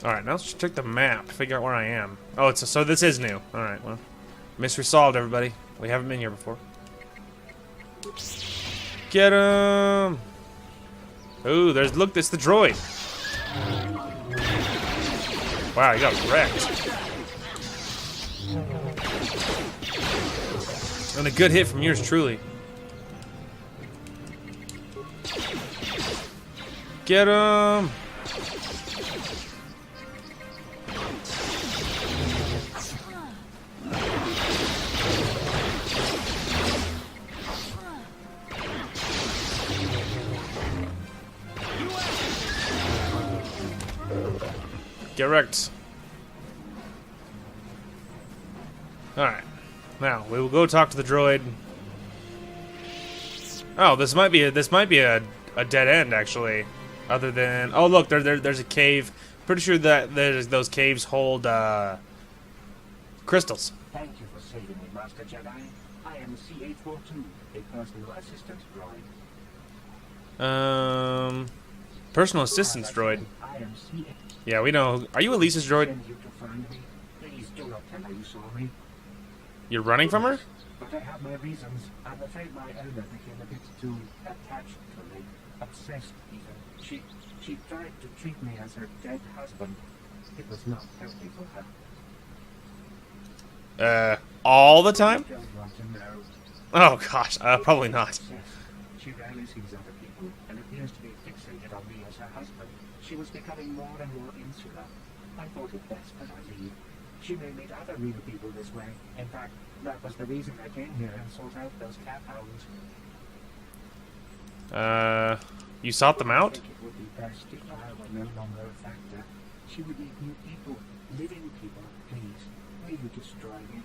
A: All right, now let's check the map, figure out where I am. Oh, so this is new. All right, well, mystery solved, everybody. We haven't been here before. Get him! Ooh, look, it's the droid. Wow, you got wrecked. And a good hit from yours truly. Get him! Get wrecked. Alright. Now, we will go talk to the droid. Oh, this might be a dead end, actually. Other than... Oh, look, there's a cave. Pretty sure that those caves hold, crystals.
I: Thank you for saving me, Master Jedi. I am C-842, a personal assistant droid.
A: Personal assistance droid.
I: I am CA.
A: Yeah, we know. Are you Elisa's droid?
I: Send you to find me. Please do not tell her you saw me.
A: You're running from her?
I: But I have my reasons. I'm afraid my elder became a bit too attached to me. Obsessed, even. She tried to treat me as her dead husband. It was not healthy for her.
A: All the time?
I: I don't want to know.
A: Oh gosh, probably not.
I: Obsessed. She rarely sees other people and appears to be fixated on me as her husband. She was becoming more and more insular. I thought it best that I leave. She may meet other real people this way. In fact, that was the reason I came here and sought out those cat hounds.
A: You sought them
I: I
A: out?
I: think it would be best if I were no longer a factor. She would need new people, living people. Please, will you destroy me?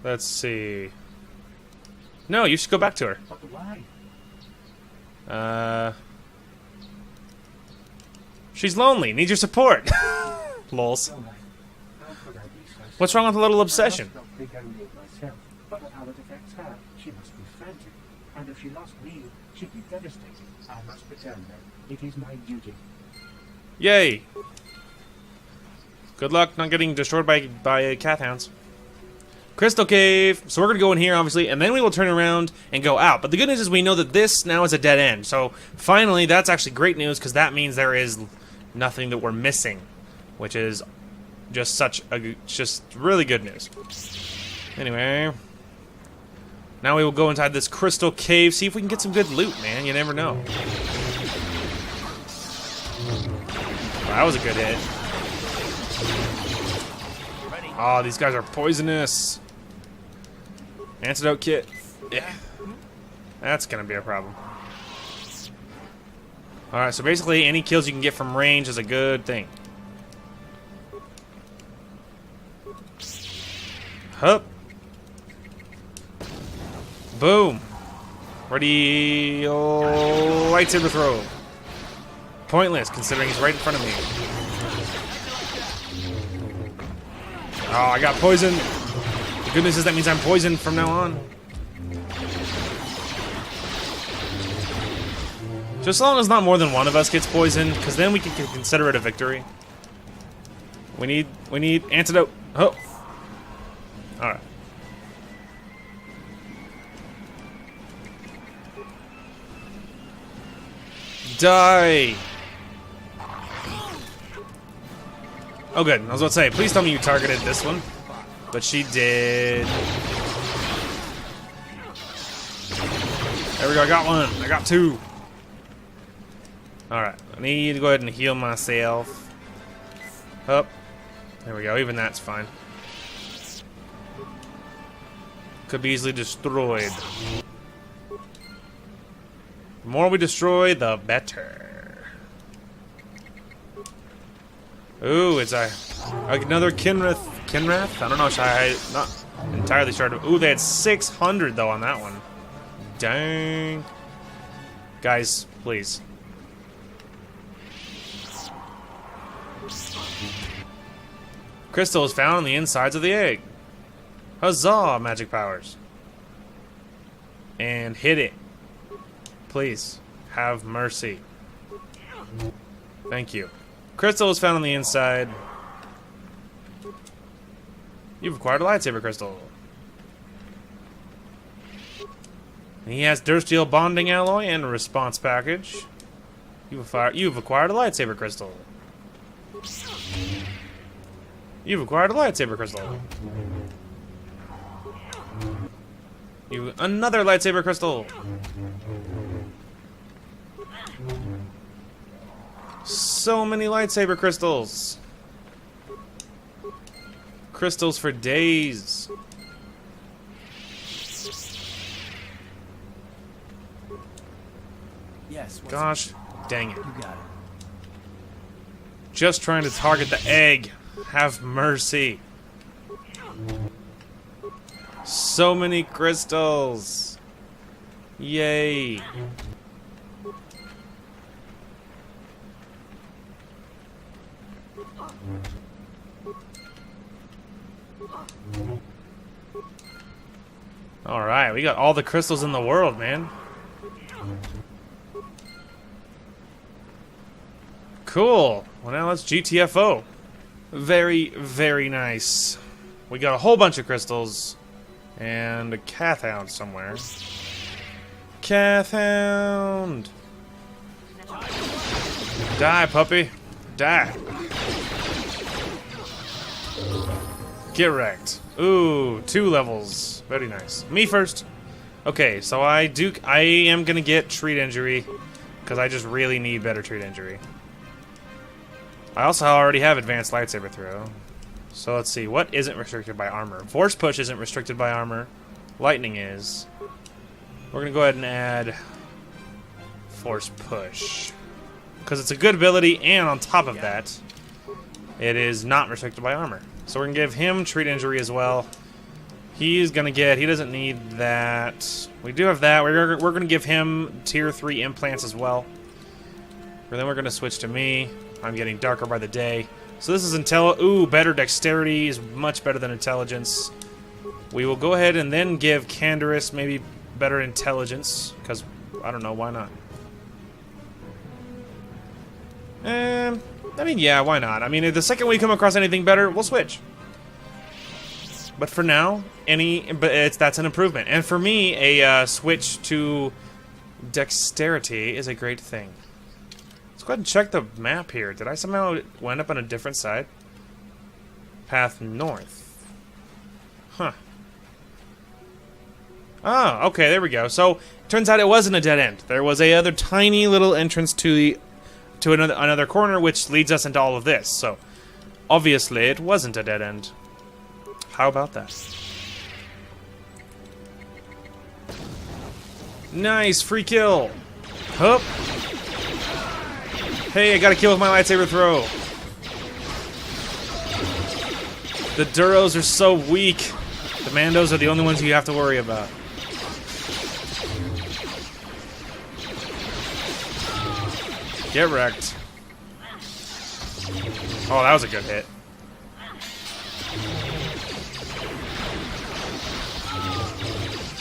A: Let's see. No, you should go back to her.
I: But why?
A: She's lonely, needs your support. Lols.
I: All right. How could I be so
A: What's wrong with a little obsession?
I: I must not think only of myself, but of how it affects her. She must be frantic. And if she lost me, she'd be devastated. I must return her. It is my duty.
A: Yay! Good luck not getting destroyed by cat hounds. Crystal Cave. So we're going to go in here, obviously, and then we will turn around and go out. But the good news is we know that this now is a dead end. So finally, that's actually great news, because that means there is nothing that we're missing, which is just just really good news. Anyway, now we will go inside this Crystal Cave, see if we can get some good loot, man. You never know. Wow, that was a good hit. Oh, these guys are poisonous. Antidote kit. Yeah. That's gonna be a problem. Alright, so basically any kills you can get from range is a good thing. Hup. Boom. Ready. Oh, lightsaber throw. Pointless, considering he's right in front of me. Oh, I got poisoned. The good news is that means I'm poisoned from now on. Just as long as not more than one of us gets poisoned, because then we can consider it a victory. We need antidote. Oh. Alright. Die! Oh good, I was about to say, please tell me you targeted this one. But she did. There we go, I got one. I got two. Alright, I need to go ahead and heal myself. Up. There we go, even that's fine. Could be easily destroyed. The more we destroy, the better. Ooh, it's another Kinrath. Kinrath? I don't know. I'm not entirely sure. Ooh, they had 600 though on that one. Dang. Guys, please. Crystal is found on the insides of the egg. Huzzah, magic powers. And hit it. Please, have mercy. Thank you. Crystal is found on the inside. You've acquired a lightsaber crystal. And he has Dursteel bonding alloy and a response package. You've acquired a lightsaber crystal. You've acquired a lightsaber crystal. Another lightsaber crystal. So many lightsaber crystals. Crystals for days.
C: Yes.
A: Gosh, dang it.
C: You got it.
A: Just trying to target the egg. Have mercy. So many crystals. Yay. Alright, we got all the crystals in the world, man. Cool. Well, now let's GTFO. Very, very nice. We got a whole bunch of crystals. And a Cathhound somewhere. Cathhound! Die, puppy. Die. Get wrecked. Ooh, 2 levels. Very nice. Me first. Okay, so I am gonna get treat injury because I just really need better treat injury. I also already have advanced lightsaber throw. So let's see, what isn't restricted by armor? Force push isn't restricted by armor. Lightning is. We're gonna go ahead and add force push because it's a good ability, and on top of that, it is not restricted by armor. So we're gonna give him treat injury as well. He's gonna get. He doesn't need that. We do have that. We're gonna give him tier 3 implants as well. And then we're gonna switch to me. I'm getting darker by the day. So this is ooh, better dexterity is much better than intelligence. We will go ahead and then give Canderous maybe better intelligence because I don't know, why not? I mean, yeah, why not? I mean, the second we come across anything better, we'll switch. But for now, that's an improvement. And for me, a switch to dexterity is a great thing. Let's go ahead and check the map here. Did I somehow wind up on a different side? Path north. Huh. Oh, okay, there we go. So, turns out it wasn't a dead end. There was a other tiny little entrance to another corner, which leads us into all of this. So, obviously, it wasn't a dead end. How about that? Nice, free kill. Hup. Hey, I got a kill with my lightsaber throw. The Duros are so weak. The Mandos are the only ones you have to worry about. Get wrecked. Oh, that was a good hit.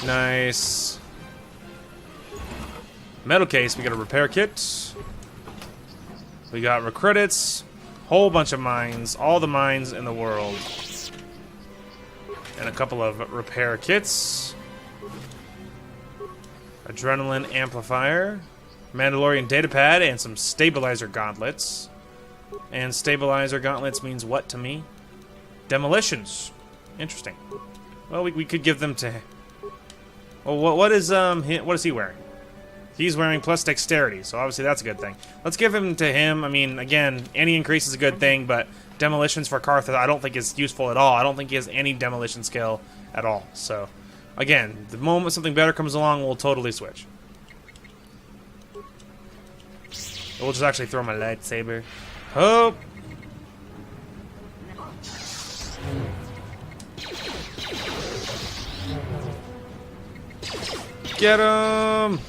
A: Nice. Metal case, we got a repair kit. We got recruits, whole bunch of mines, all the mines in the world. And a couple of repair kits. Adrenaline amplifier. Mandalorian datapad and some stabilizer gauntlets. And stabilizer gauntlets means what to me? Demolitions. Interesting. Well, we could give them to... Well, what is he wearing? He's wearing plus dexterity, so obviously that's a good thing. Let's give him to him. I mean, again, any increase is a good thing, but demolitions for Cartha I don't think is useful at all. I don't think he has any demolition skill at all. So, again, the moment something better comes along, we'll totally switch. We'll just actually throw my lightsaber. Oh! Get him!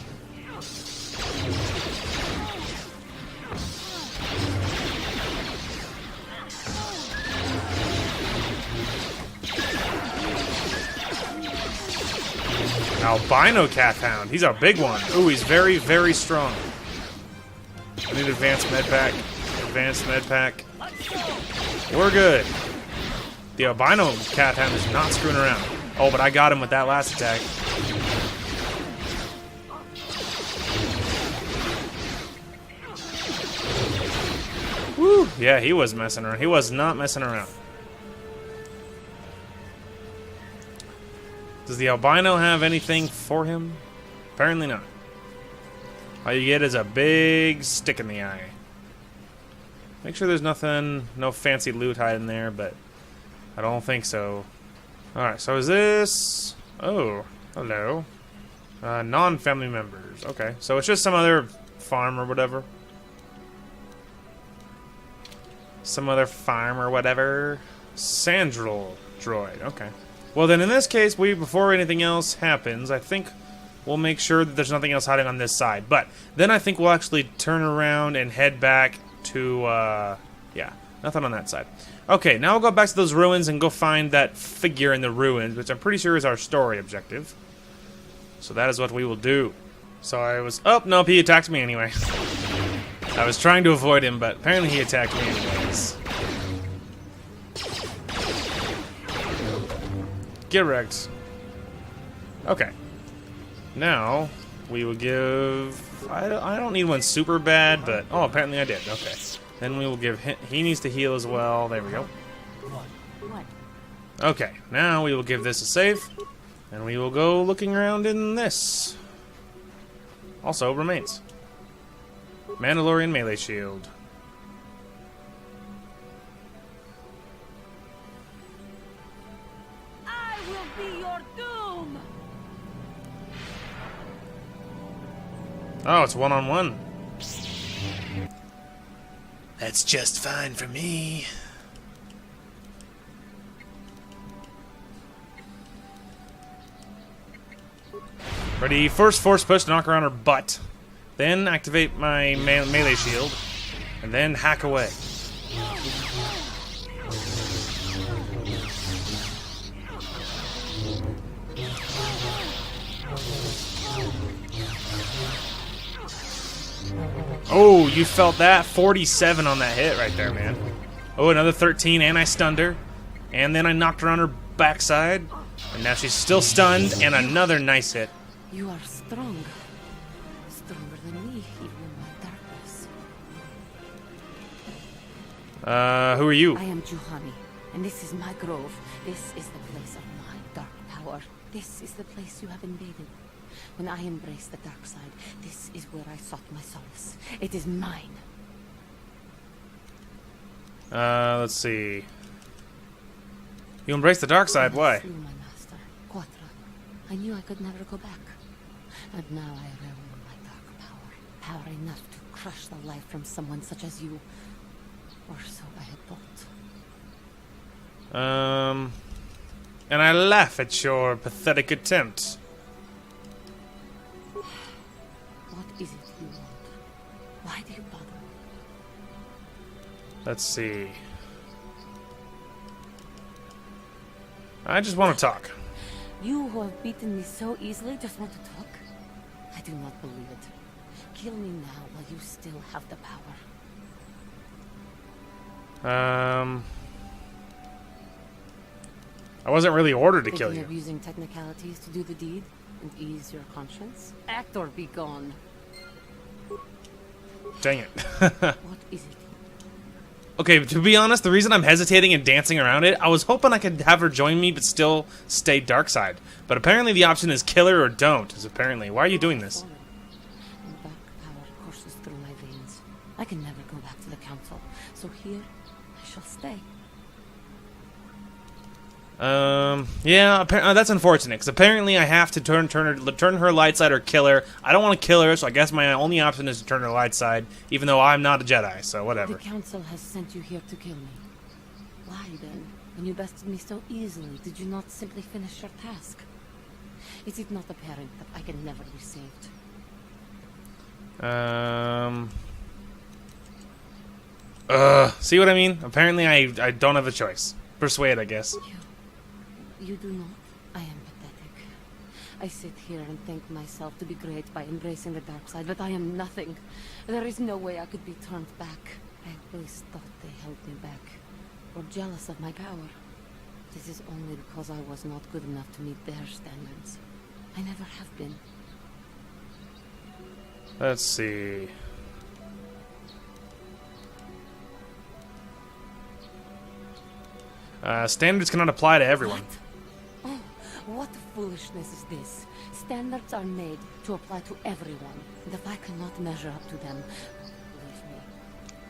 A: Albino Cathhound. He's a big one. Ooh, he's very, very strong. I need advanced med pack. Advanced med pack. We're good. The albino Cathhound is not screwing around. Oh, but I got him with that last attack. Woo! Yeah, he was messing around. He was not messing around. Does the albino have anything for him? Apparently not. All you get is a big stick in the eye. Make sure there's nothing, no fancy loot hiding there, but I don't think so. Alright, so is this... Oh, hello. Non-family members. Okay, so it's just some other farm or whatever. Some other farm or whatever. Sandral droid. Okay. Well, then in this case, before anything else happens, I think we'll make sure that there's nothing else hiding on this side. But then I think we'll actually turn around and head back to, yeah, nothing on that side. Okay, now we'll go back to those ruins and go find that figure in the ruins, which I'm pretty sure is our story objective. So that is what we will do. So I was... Oh, nope, he attacked me anyway. I was trying to avoid him, but apparently he attacked me anyways. Get wrecked. Okay. Now, we will give... I don't need one super bad, but... Oh, apparently I did. Okay. Then we will give him... He needs to heal as well. There we go.
B: What?
A: Okay. Now we will give this a save. And we will go looking around in this. Also, remains. Mandalorian melee shield.
B: I will be your doom!
A: Oh, it's one-on-one. That's just fine for me. Ready, first force push to knock her on her butt. Then activate my melee shield. And then hack away. Oh, you felt that? 47 on that hit right there, man. Oh, another 13, and I stunned her. And then I knocked her on her backside. And now she's still stunned, and another nice hit.
B: You are strong. Stronger than me, even in my darkness.
A: Who are you?
B: I am Juhani, and this is my grove. This is the place of my dark power. This is the place you have invaded. When I embraced the dark side, this is where I sought my solace. It is mine.
A: Let's see. You embrace the dark side, why?
B: I slew my master, Quatra. I knew I could never go back. And now I realm in my dark power. Power enough to crush the life from someone such as you. Or so I had thought.
A: And I laugh at your pathetic attempt.
B: What is it you want? Why do you bother?
A: Let's see. I just want to talk.
B: You who have beaten me so easily just want to talk? I do not believe it. Kill me now while you still have the power.
A: I wasn't really ordered to kill
B: Thinking
A: you.
B: of using technicalities to do the deed and ease your conscience? Act or be gone.
A: Dang it.
B: What is it?
A: Okay, to be honest, the reason I'm hesitating and dancing around it, I was hoping I could have her join me but still stay dark side. But apparently the option is kill her or don't, is apparently. Why are you doing this?
B: And dark power courses through my veins. I can never go back to the council, so here I shall stay.
A: Yeah, that's unfortunate, because apparently I have to turn her light side or kill her. I don't want to kill her, so I guess my only option is to turn her light side, even though I'm not a Jedi, so whatever.
B: The council has sent you here to kill me. Why then, when you bested me so easily, did you not simply finish your task? Is it not apparent that I can never be saved?
A: See what I mean? Apparently I don't have a choice. Persuade, I guess.
B: You do not. I am pathetic. I sit here and think myself to be great by embracing the dark side, but I am nothing. There is no way I could be turned back. I always thought they held me back, or jealous of my power. This is only because I was not good enough to meet their standards. I never have been.
A: Let's see. Standards cannot apply to everyone.
B: What? Oh, what foolishness is this? Standards are made to apply to everyone, and if I cannot measure up to them, leave me.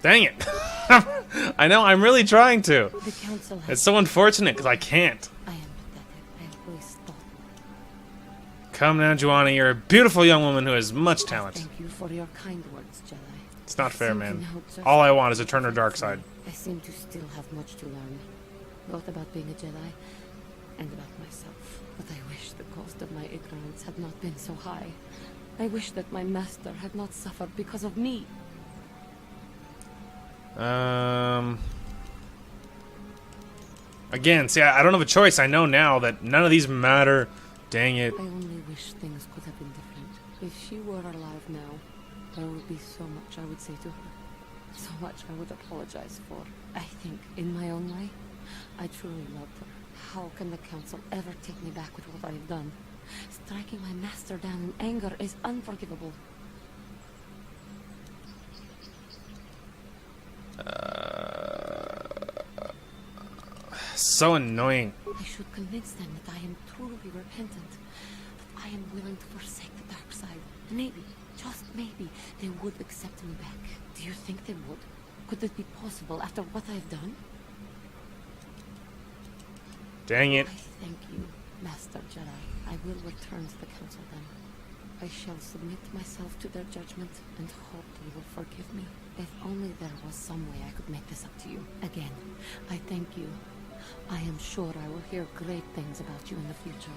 A: Dang it. I know, I'm really trying to.
B: The council has...
A: It's so unfortunate, because I can't.
B: I am pathetic. I always thought...
A: Come now, Joanna, you're a beautiful young woman who has much talent.
B: Thank you for your kind words, Jedi.
A: It's not fair,
B: Seem to
A: man.
B: know just
A: All I want is to turn her dark side.
B: I seem to still have much to learn, both about being a Jedi and about myself. But I wish the cost of my ignorance had not been so high. I wish that my master had not suffered because of me.
A: Again, see, I don't have a choice. I know now that none of these matter Dang it.
J: I only wish things could have been different. If she were alive now, there would be so much I would say to her. So much I would apologize for. I think, in my own way, I truly loved her. How can the Council ever take me back with what I have done? Striking my master down in anger is unforgivable.
A: So annoying.
J: I should convince them that I am truly repentant, that I am willing to forsake the dark side. Maybe, just maybe, they would accept me back. Do you think they would? Could this be possible after what I have done?
A: Dang it.
J: I thank you, Master Jedi. I will return to the Council then. I shall submit myself to their judgment and hope they will forgive me. If only there was some way I could make this up to you. Again, I thank you. I am sure I will hear great things about you in the future.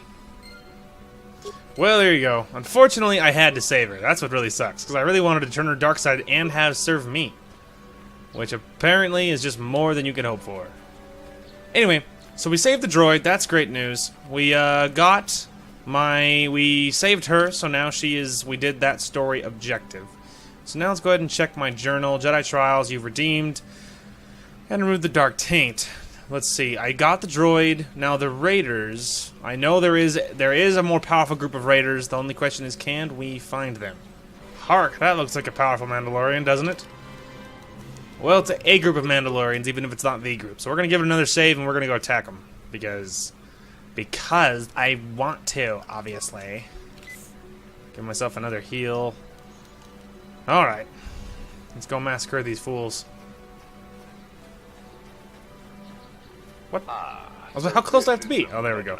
A: Well, there you go. Unfortunately, I had to save her. That's what really sucks, because I really wanted to turn her dark side and have serve me. Which apparently is just more than you can hope for. Anyway, so we saved the droid. That's great news. We we saved her, so now we did that story objective. So now let's go ahead and check my journal. Jedi Trials, you've redeemed and removed the Dark Taint. Let's see, I got the droid. Now the raiders, I know there is a more powerful group of raiders. The only question is, can we find them? Hark, that looks like a powerful Mandalorian, doesn't it? Well, it's a group of Mandalorians, even if it's not the group. So we're going to give it another save, and we're going to go attack them. Because I want to, obviously. Give myself another heal. Alright. Let's go massacre these fools. What? I was like, how close do I have to be? Oh, there we go.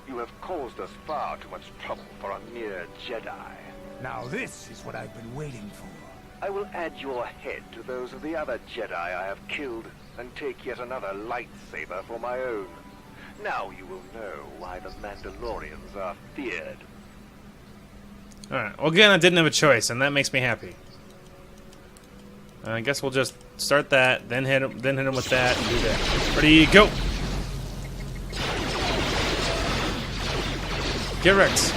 E: You have caused us far too much trouble for a mere Jedi.
D: Now this is what I've been waiting for.
E: I will add your head to those of the other Jedi I have killed and take yet another lightsaber for my own. Now you will know why the Mandalorians are feared.
A: Alright, well again, I didn't have a choice, and that makes me happy. I guess we'll just start that, then hit him with that, and do that. Ready, go! Get wrecked.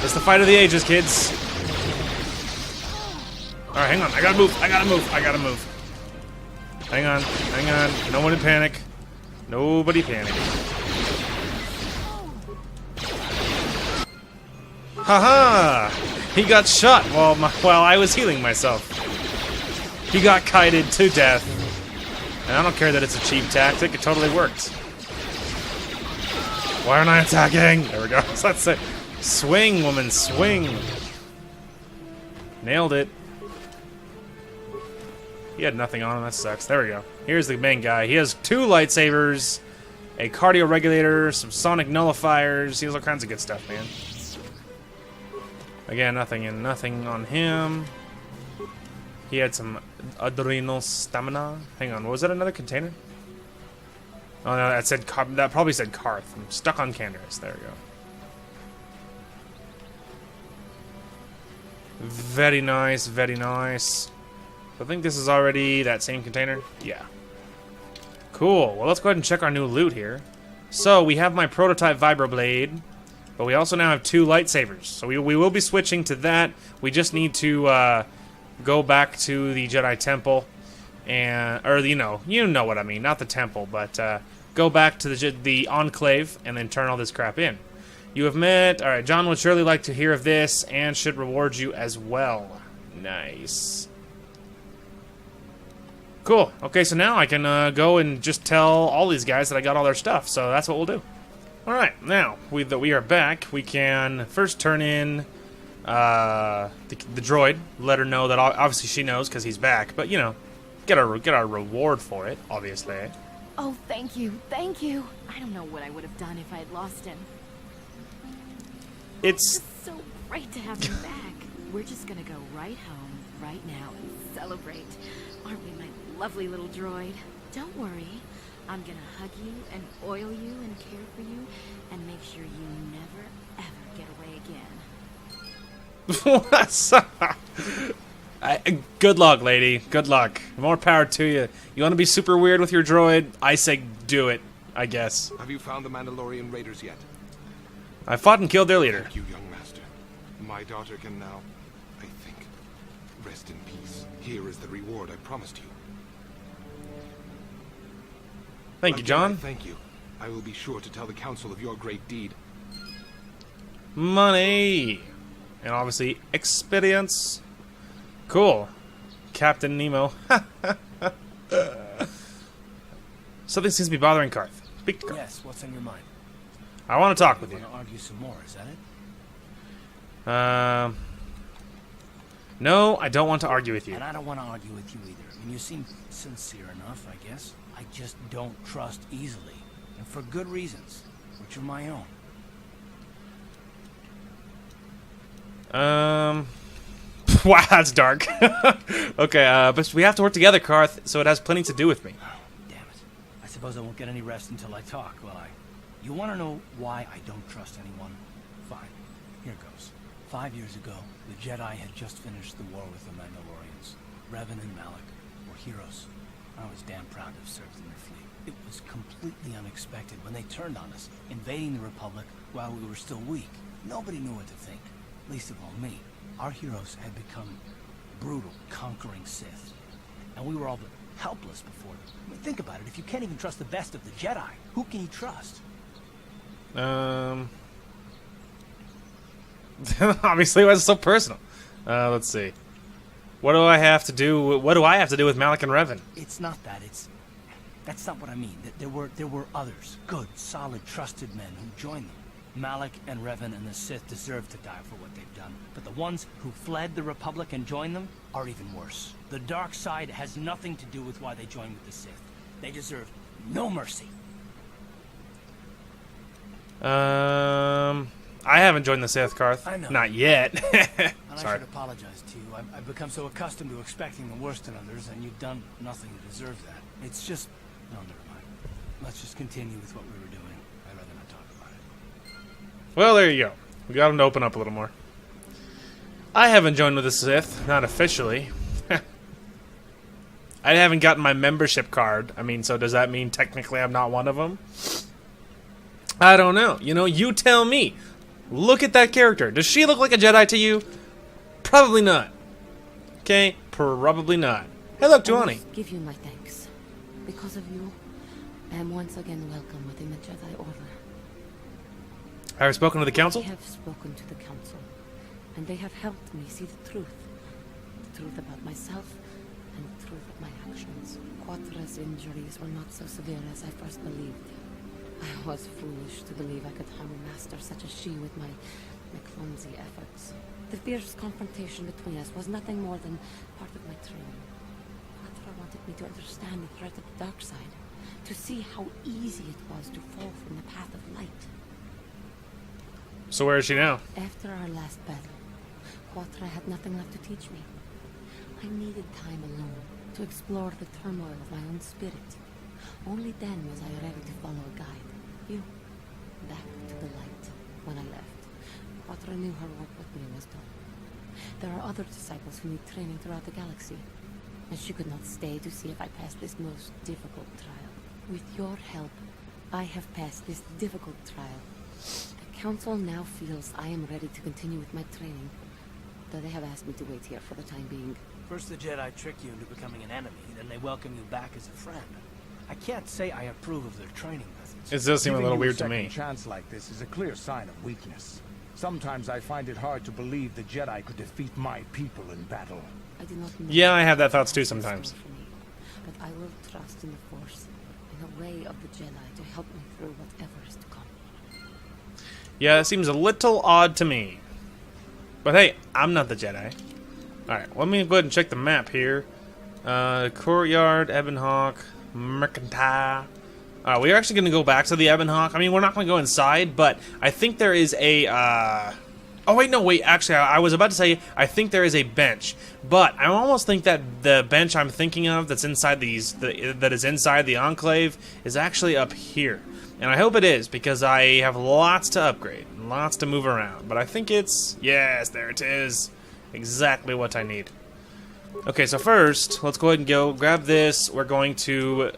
A: It's the fight of the ages, kids. Alright, hang on, I gotta move. Hang on, no one in panic. Nobody panic. Haha! He got shot while I was healing myself. He got kited to death. And I don't care that it's a cheap tactic, it totally works. Why aren't I attacking? There we go. So that's it. Swing, woman, swing. Nailed it. He had nothing on him, that sucks. There we go. Here's the main guy. He has 2 lightsabers, a cardio regulator, some sonic nullifiers. He has all kinds of good stuff, man. Again, nothing on him. He had some adrenal stamina. Hang on, was that another container? Oh no, that probably said Karth. I'm stuck on Canderous. There we go. Very nice, very nice. I think this is already that same container. Yeah. Cool. Well, let's go ahead and check our new loot here. So we have my prototype vibroblade. But we also now have 2 lightsabers, so we will be switching to that. We just need to go back to the Jedi Temple, or you know what I mean, not the temple, but go back to the Enclave and then turn all this crap in. You have met. All right, John would surely like to hear of this and should reward you as well. Nice. Cool. Okay, so now I can go and just tell all these guys that I got all their stuff. So that's what we'll do. Alright, now that we are back, we can first turn in the droid, let her know that obviously she knows because he's back, but get our reward for it, obviously.
B: Oh, thank you. I don't know what I would have done if I had lost him.
A: It's
B: so great to have him back. We're just gonna go right home, right now, and celebrate. Aren't we, my lovely little droid? Don't worry. I'm gonna hug you and oil you and care for you and make sure you never, ever get away again.
A: Good luck, lady. Good luck. More power to you. You want to be super weird with your droid? I say do it, I guess.
K: Have you found the Mandalorian raiders yet?
A: I fought and killed their leader.
K: Thank you, young master. My daughter can now, I think, rest in peace. Here is the reward I promised you.
A: Thank you, John.
K: Thank you. I will be sure to tell the council of your great deed.
A: Money! And obviously, experience. Cool. Captain Nemo. Something seems to be bothering Karth. Speak to Karth.
C: Yes, what's on your mind?
A: I want to talk with you.
C: Want to argue some more, is that it?
A: No, I don't want to argue with you.
C: And I don't want to argue with you either. I mean, you seem sincere enough, I guess. I just don't trust easily. And for good reasons, which are my own.
A: Wow, that's dark. Okay, but we have to work together, Karth, so it has plenty to do with me.
C: Oh, damn it. I suppose I won't get any rest until I talk, will I? You want to know why I don't trust anyone? Fine. Here goes. 5 years ago, the Jedi had just finished the war with the Mandalorians. Revan and Malak were heroes. I was damn proud to have served in their fleet. It was completely unexpected when they turned on us, invading the Republic while we were still weak. Nobody knew what to think, least of all me. Our heroes had become brutal, conquering Sith. And we were all but helpless before them. I mean, think about it. If you can't even trust the best of the Jedi, who can you trust?
A: Obviously, it was so personal. Let's see. What do I have to do? What do I have to do with Malak and Revan?
C: It's not that. That's not what I mean. There were others, good, solid, trusted men who joined them. Malak and Revan and the Sith deserve to die for what they've done. But the ones who fled the Republic and joined them are even worse. The dark side has nothing to do with why they joined with the Sith. They deserve no mercy.
A: I haven't joined the Sith, Karth.
C: I know.
A: Not yet.
C: And I
A: Sorry.
C: should apologize to you. I've become so accustomed to expecting the worst in others, and you've done nothing to deserve that. It's just... No, never mind. Let's just continue with what we were doing. I'd rather not talk about it.
A: Well, there you go. We got him to open up a little more. I haven't joined with the Sith, not officially. I haven't gotten my membership card. I mean, so does that mean technically I'm not one of them? I don't know. You know, you tell me. Look at that character. Does she look like a Jedi to you? Probably not. Okay? Probably not. Hey, look,
J: I
A: Juani.
J: must give you my thanks. Because of you, I am once again welcome within the Jedi Order.
A: Have you spoken to the council?
J: I have spoken to the council, and they have helped me see the truth. The truth about myself, and the truth of my actions. Quatra's injuries were not so severe as I first believed. I was foolish to believe I could harm a master such as she with my clumsy efforts. The fierce confrontation between us was nothing more than part of my training. Quatra wanted me to understand the threat of the dark side, to see how easy it was to fall from the path of light.
A: So where is she now?
J: After our last battle, Quatra had nothing left to teach me. I needed time alone to explore the turmoil of my own spirit. Only then was I ready to follow a guide. You. Back to the light. When I left, Quatra knew her work with me was done. There are other disciples who need training throughout the galaxy, and she could not stay to see if I passed this most difficult trial. With your help, I have passed this difficult trial. The Council now feels I am ready to continue with my training, though they have asked me to wait here for the time being.
C: First the Jedi trick you into becoming an enemy, then they welcome you back as a friend. I can't say I approve of their training methods.
A: It does seem a
D: Giving
A: little
D: you
A: weird to
D: second
A: me.
D: chance like this is a clear sign of weakness. Sometimes I find it hard to believe the Jedi could defeat my people in battle.
J: I do not know.
A: Yeah, I have that thoughts too sometimes.
J: For me, but I will trust in the Force, in the way of the Jedi to help me through whatever is to come.
A: Yeah, it seems a little odd to me. But hey, I'm not the Jedi. Alright, let me go ahead and check the map here. Courtyard, Ebonhawk, Mercantile. We're actually going to go back to the Ebonhawk. I mean, we're not going to go inside, but I think there is a... Oh, wait, no, wait. Actually, I was about to say I think there is a bench. But I almost think that the bench I'm thinking of that's inside that is inside the Enclave is actually up here. And I hope it is, because I have lots to upgrade and lots to move around. But I think it's... Yes, there it is. Exactly what I need. Okay, so first, let's go ahead and go grab this. We're going to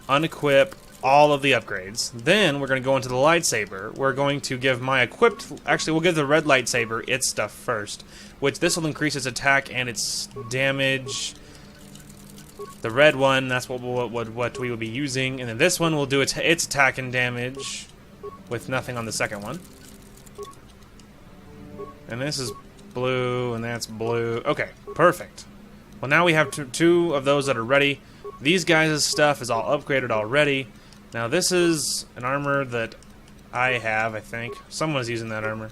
A: unequip all of the upgrades. Then we're going to go into the lightsaber. We're going to give my equipped... Actually, we'll give the red lightsaber its stuff first, which this will increase its attack and its damage. The red one, that's what we will be using. And then this one will do its attack and damage with nothing on the second one. And this is blue, and that's blue. Okay, perfect. Well, now we have two of those that are ready. These guys' stuff is all upgraded already. Now, this is an armor that I have, I think. Someone's using that armor.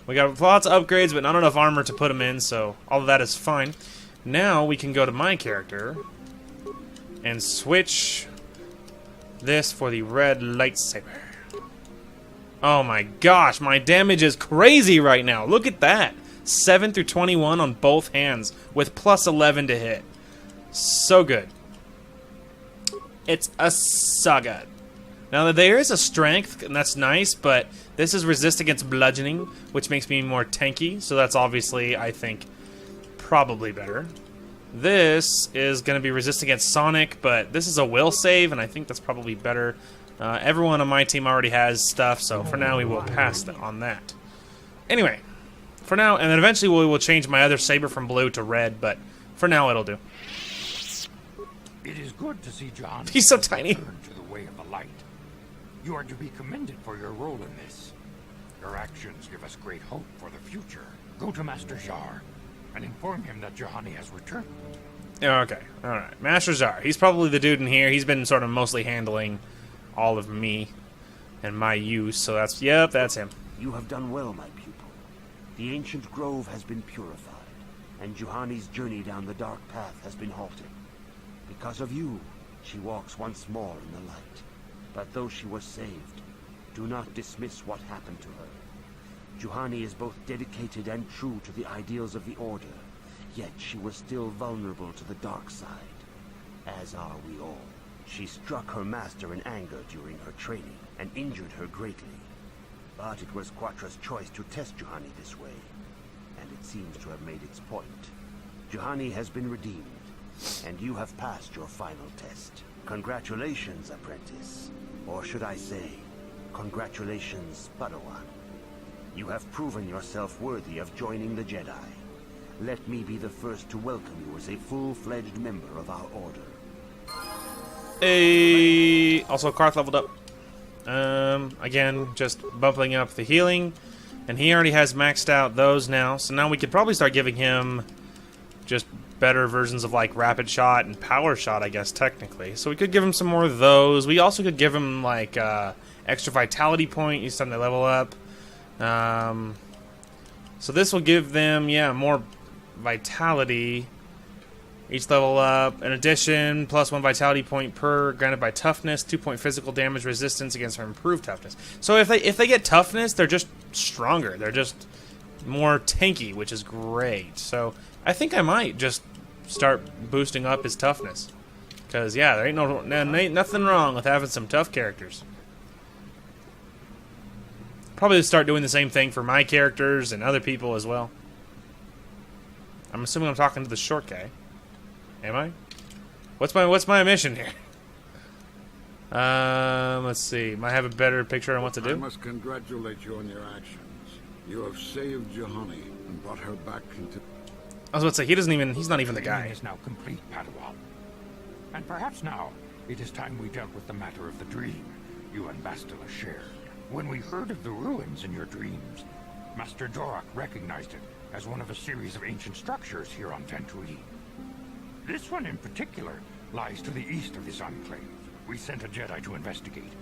A: We got lots of upgrades, but not enough armor to put them in, so all of that is fine. Now, we can go to my character and switch this for the red lightsaber. Oh my gosh, my damage is crazy right now. Look at that. 7 through 21 on both hands with plus 11 to hit. So good. It's a so good. Now there is a strength, and that's nice, but this is resist against bludgeoning, which makes me more tanky, so that's obviously, I think, probably better. This is going to be resist against sonic, but this is a will save, and I think that's probably better. Everyone on my team already has stuff, so for now we will pass on that. Anyway, for now, and then eventually we will change my other saber from blue to red, but for now it'll do.
L: It is good to see John.
A: He's so tiny.
L: Return to the way of the light. You are to be commended for your role in this. Your actions give us great hope for the future. Go to Master Jar and inform him that Juhani has returned.
A: Okay, alright. Master Jar. He's probably the dude in here. He's been sort of mostly handling all of me and my use, so that's, yep, that's him.
M: You have done well, my pupil. The ancient grove has been purified, and Juhani's journey down the dark path has been halted. Because of you, she walks once more in the light. But though she was saved, do not dismiss what happened to her. Juhani is both dedicated and true to the ideals of the Order, yet she was still vulnerable to the dark side, as are we all. She struck her master in anger during her training, and injured her greatly. But it was Quatra's choice to test Juhani this way, and it seems to have made its point. Juhani has been redeemed, and you have passed your final test. Congratulations, apprentice. Or should I say, congratulations, Padawan. You have proven yourself worthy of joining the Jedi. Let me be the first to welcome you as a full-fledged member of our order.
A: Also, Karth leveled up. Again, just bumping up the healing. And he already has maxed out those now. So now we could probably start giving him just better versions of like Rapid Shot and Power Shot, I guess, technically. So we could give him some more of those. We also could give him like extra Vitality point each time they level up. So this will give them, yeah, more Vitality each level up. In addition, +1 Vitality point per granted by Toughness, 2-point physical damage resistance against her improved Toughness. So if they get Toughness, they're just stronger. They're just more tanky, which is great. So I think I might just start boosting up his Toughness, because yeah, there ain't nothing wrong with having some tough characters. Probably start doing the same thing for my characters and other people as well. I'm assuming I'm talking to the short guy. Am I? What's my mission here? Let's see. Might have a better picture on what to do.
N: I must congratulate you on your actions. You have saved Juhani and brought her back into...
A: I was about to say, he's not even the guy.
L: Is now complete, Padawan. And perhaps now, it is time we dealt with the matter of the dream you and Bastila shared. When we heard of the ruins in your dreams, Master Dorak recognized it as one of a series of ancient structures here on Dantooine. This one in particular lies to the east of this enclave. We sent a Jedi to investigate,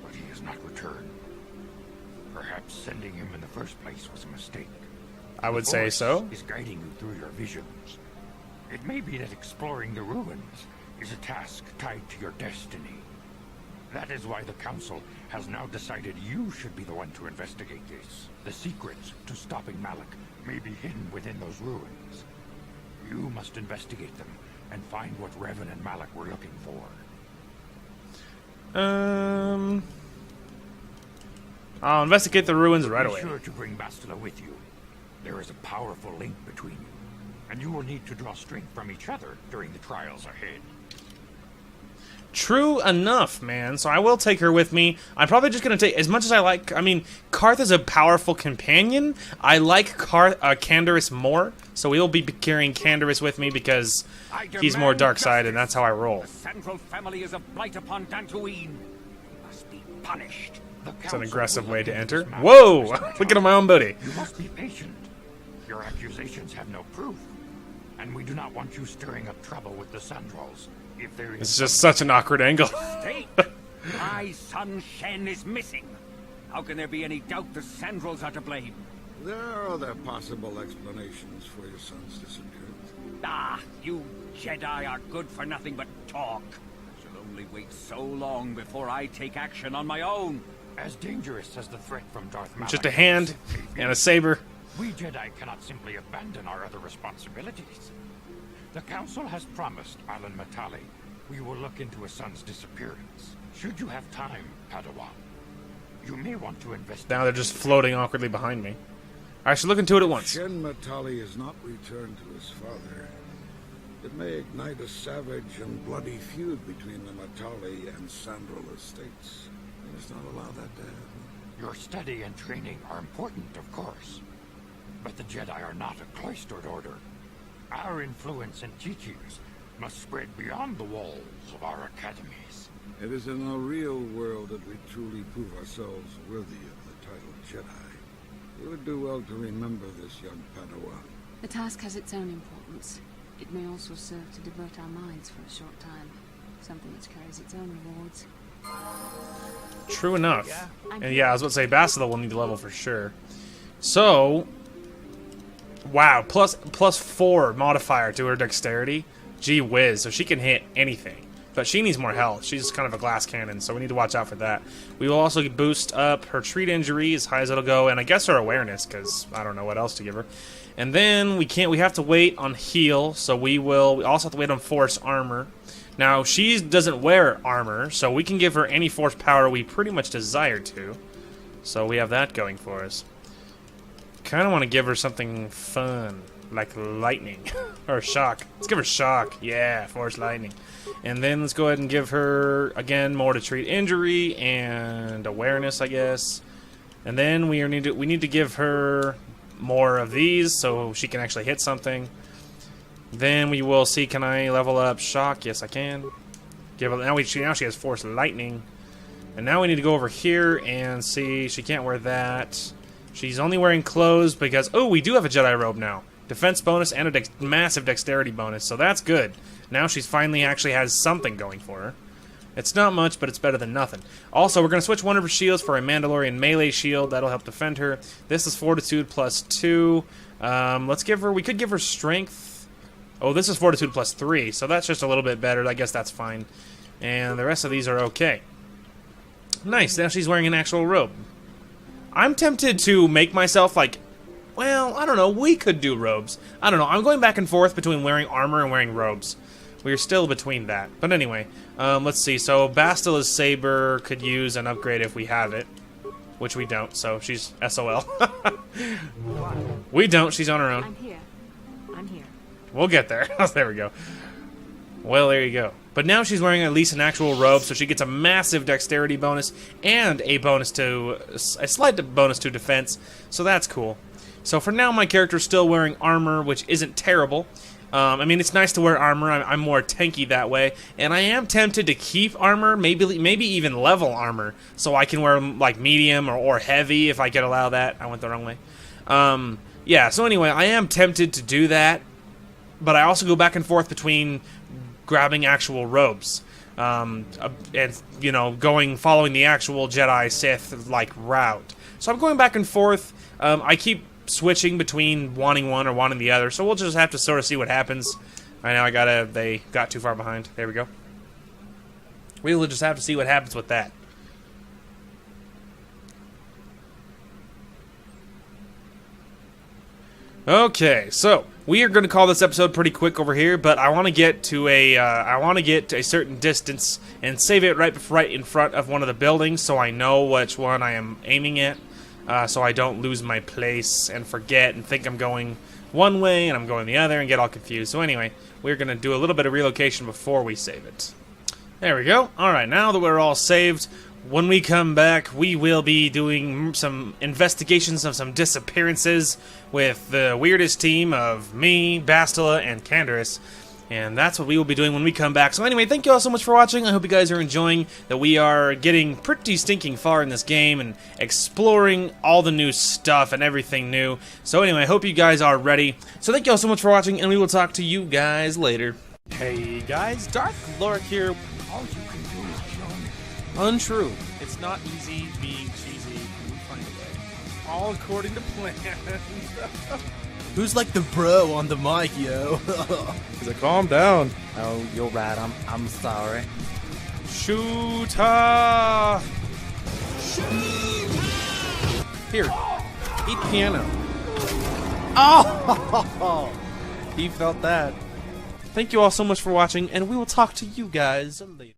L: but he has not returned. Perhaps sending him in the first place was a mistake.
A: I would say so.
L: Is guiding you through your visions. It may be that exploring the ruins is a task tied to your destiny. That is why the Council has now decided you should be the one to investigate this. The secrets to stopping Malak may be hidden within those ruins. You must investigate them and find what Revan and Malak were looking for.
A: I'll investigate the ruins right away.
L: Be sure to bring Bastila with you. There is a powerful link between you. and you will need to draw strength from each other during the trials ahead.
A: True enough, man. So I will take her with me. I'm probably just going to take, as much as I like, I mean, Carth is a powerful companion. I like Canderous more, so we will be carrying Canderous with me because he's more dark side, and that's how I roll.
L: The Central family is a blight upon Dantooine. He must be punished.
A: It's an aggressive way to enter. Whoa! Look at my own buddy.
L: You must be patient. Your accusations have no proof, and we do not want you stirring up trouble with the Sandrals. If there is
A: It's just such an awkward angle.
O: My son Shen is missing. How can there be any doubt the Sandrals are to blame?
N: There are other possible explanations for your son's disappearance.
O: Ah, you Jedi are good for nothing but talk. I shall only wait so long before I take action on my own.
L: As dangerous as the threat from Darth Malak.
A: Just a hand and a saber.
L: We Jedi cannot simply abandon our other responsibilities. The Council has promised Alan Matali we will look into a son's disappearance. Should you have time, Padawan, you may want to investigate.
A: Now they're just floating awkwardly behind me. I should look into it at once.
N: Shen Matali is not returned to his father. It may ignite a savage and bloody feud between the Matali and Sandral estates. Let's not allow that to happen.
L: Your study and training are important, of course. But the Jedi are not a cloistered order. Our influence and teachings must spread beyond the walls of our academies.
N: It is in the real world that we truly prove ourselves worthy of the title Jedi. You would do well to remember this, young Padawan.
J: The task has its own importance. It may also serve to divert our minds for a short time. Something which carries its own rewards.
A: True enough. And yeah, I was about to say Bastila will need to level for sure. So, wow, plus 4 modifier to her dexterity. Gee whiz, so she can hit anything. But she needs more health. She's kind of a glass cannon, so we need to watch out for that. We will also boost up her treat injury as high as it'll go, and I guess her awareness, because I don't know what else to give her. And then we have to wait on heal, so we also have to wait on force armor. Now, she doesn't wear armor, so we can give her any force power we pretty much desire to. So we have that going for us. Kind of want to give her something fun, like lightning, or shock. Let's give her shock. Yeah, force lightning. And then let's go ahead and give her, again, more to treat injury and awareness, I guess. And then we need to give her more of these so she can actually hit something. Then we will see, can I level up shock? Yes, I can. Now she has force lightning. And now we need to go over here and see, she can't wear that. She's only wearing clothes because, oh, we do have a Jedi robe now. Defense bonus and a massive dexterity bonus, so that's good. Now she's finally actually has something going for her. It's not much, but it's better than nothing. Also, we're going to switch one of her shields for a Mandalorian melee shield. That'll help defend her. This is Fortitude plus 2. Let's give her, we could give her Strength. Oh, this is Fortitude plus 3, so that's just a little bit better. I guess that's fine. And the rest of these are okay. Nice, now she's wearing an actual robe. I'm tempted to make myself like, well, I don't know, we could do robes. I don't know, I'm going back and forth between wearing armor and wearing robes. We're still between that. But anyway, let's see. So Bastila's saber could use an upgrade if we have it. Which we don't, so she's SOL. We don't, she's on her own.
B: I'm here. I'm here.
A: We'll get there. There we go. Well, there you go. But now she's wearing at least an actual robe, so she gets a massive dexterity bonus and a slight bonus to defense. So that's cool. So for now, my character's still wearing armor, which isn't terrible. I mean, it's nice to wear armor. I'm more tanky that way, and I am tempted to keep armor, maybe even level armor, so I can wear like medium or heavy if I can allow that. I went the wrong way. Yeah. So anyway, I am tempted to do that, but I also go back and forth between grabbing actual robes, and you know, following the actual Jedi Sith like route. So I'm going back and forth. I keep switching between wanting one or wanting the other, so we'll just have to sort of see what happens. I know they got too far behind. There we go. We'll just have to see what happens with that. Okay, so we are going to call this episode pretty quick over here, but I want to get to a certain distance and save it right in front of one of the buildings, so I know which one I am aiming at. So I don't lose my place and forget and think I'm going one way and I'm going the other and get all confused. So anyway, we're going to do a little bit of relocation before we save it. There we go. Alright, now that we're all saved, when we come back, we will be doing some investigations of some disappearances with the weirdest team of me, Bastila, and Canderous. And that's what we will be doing when we come back. So anyway, thank you all so much for watching. I hope you guys are enjoying that we are getting pretty stinking far in this game and exploring all the new stuff and everything new. So anyway, I hope you guys are ready. So thank you all so much for watching, and we will talk to you guys later. Hey guys, Dark Lorik here.
L: All you can do is join.
A: Untrue. It's not easy being cheesy. We find a way. All according to plan.
P: Who's like the bro on the mic, yo?
A: He's like, calm down.
P: Oh, you're right. I'm sorry.
A: Shooter! Here, eat piano. Oh! He felt that. Thank you all so much for watching, and we will talk to you guys later.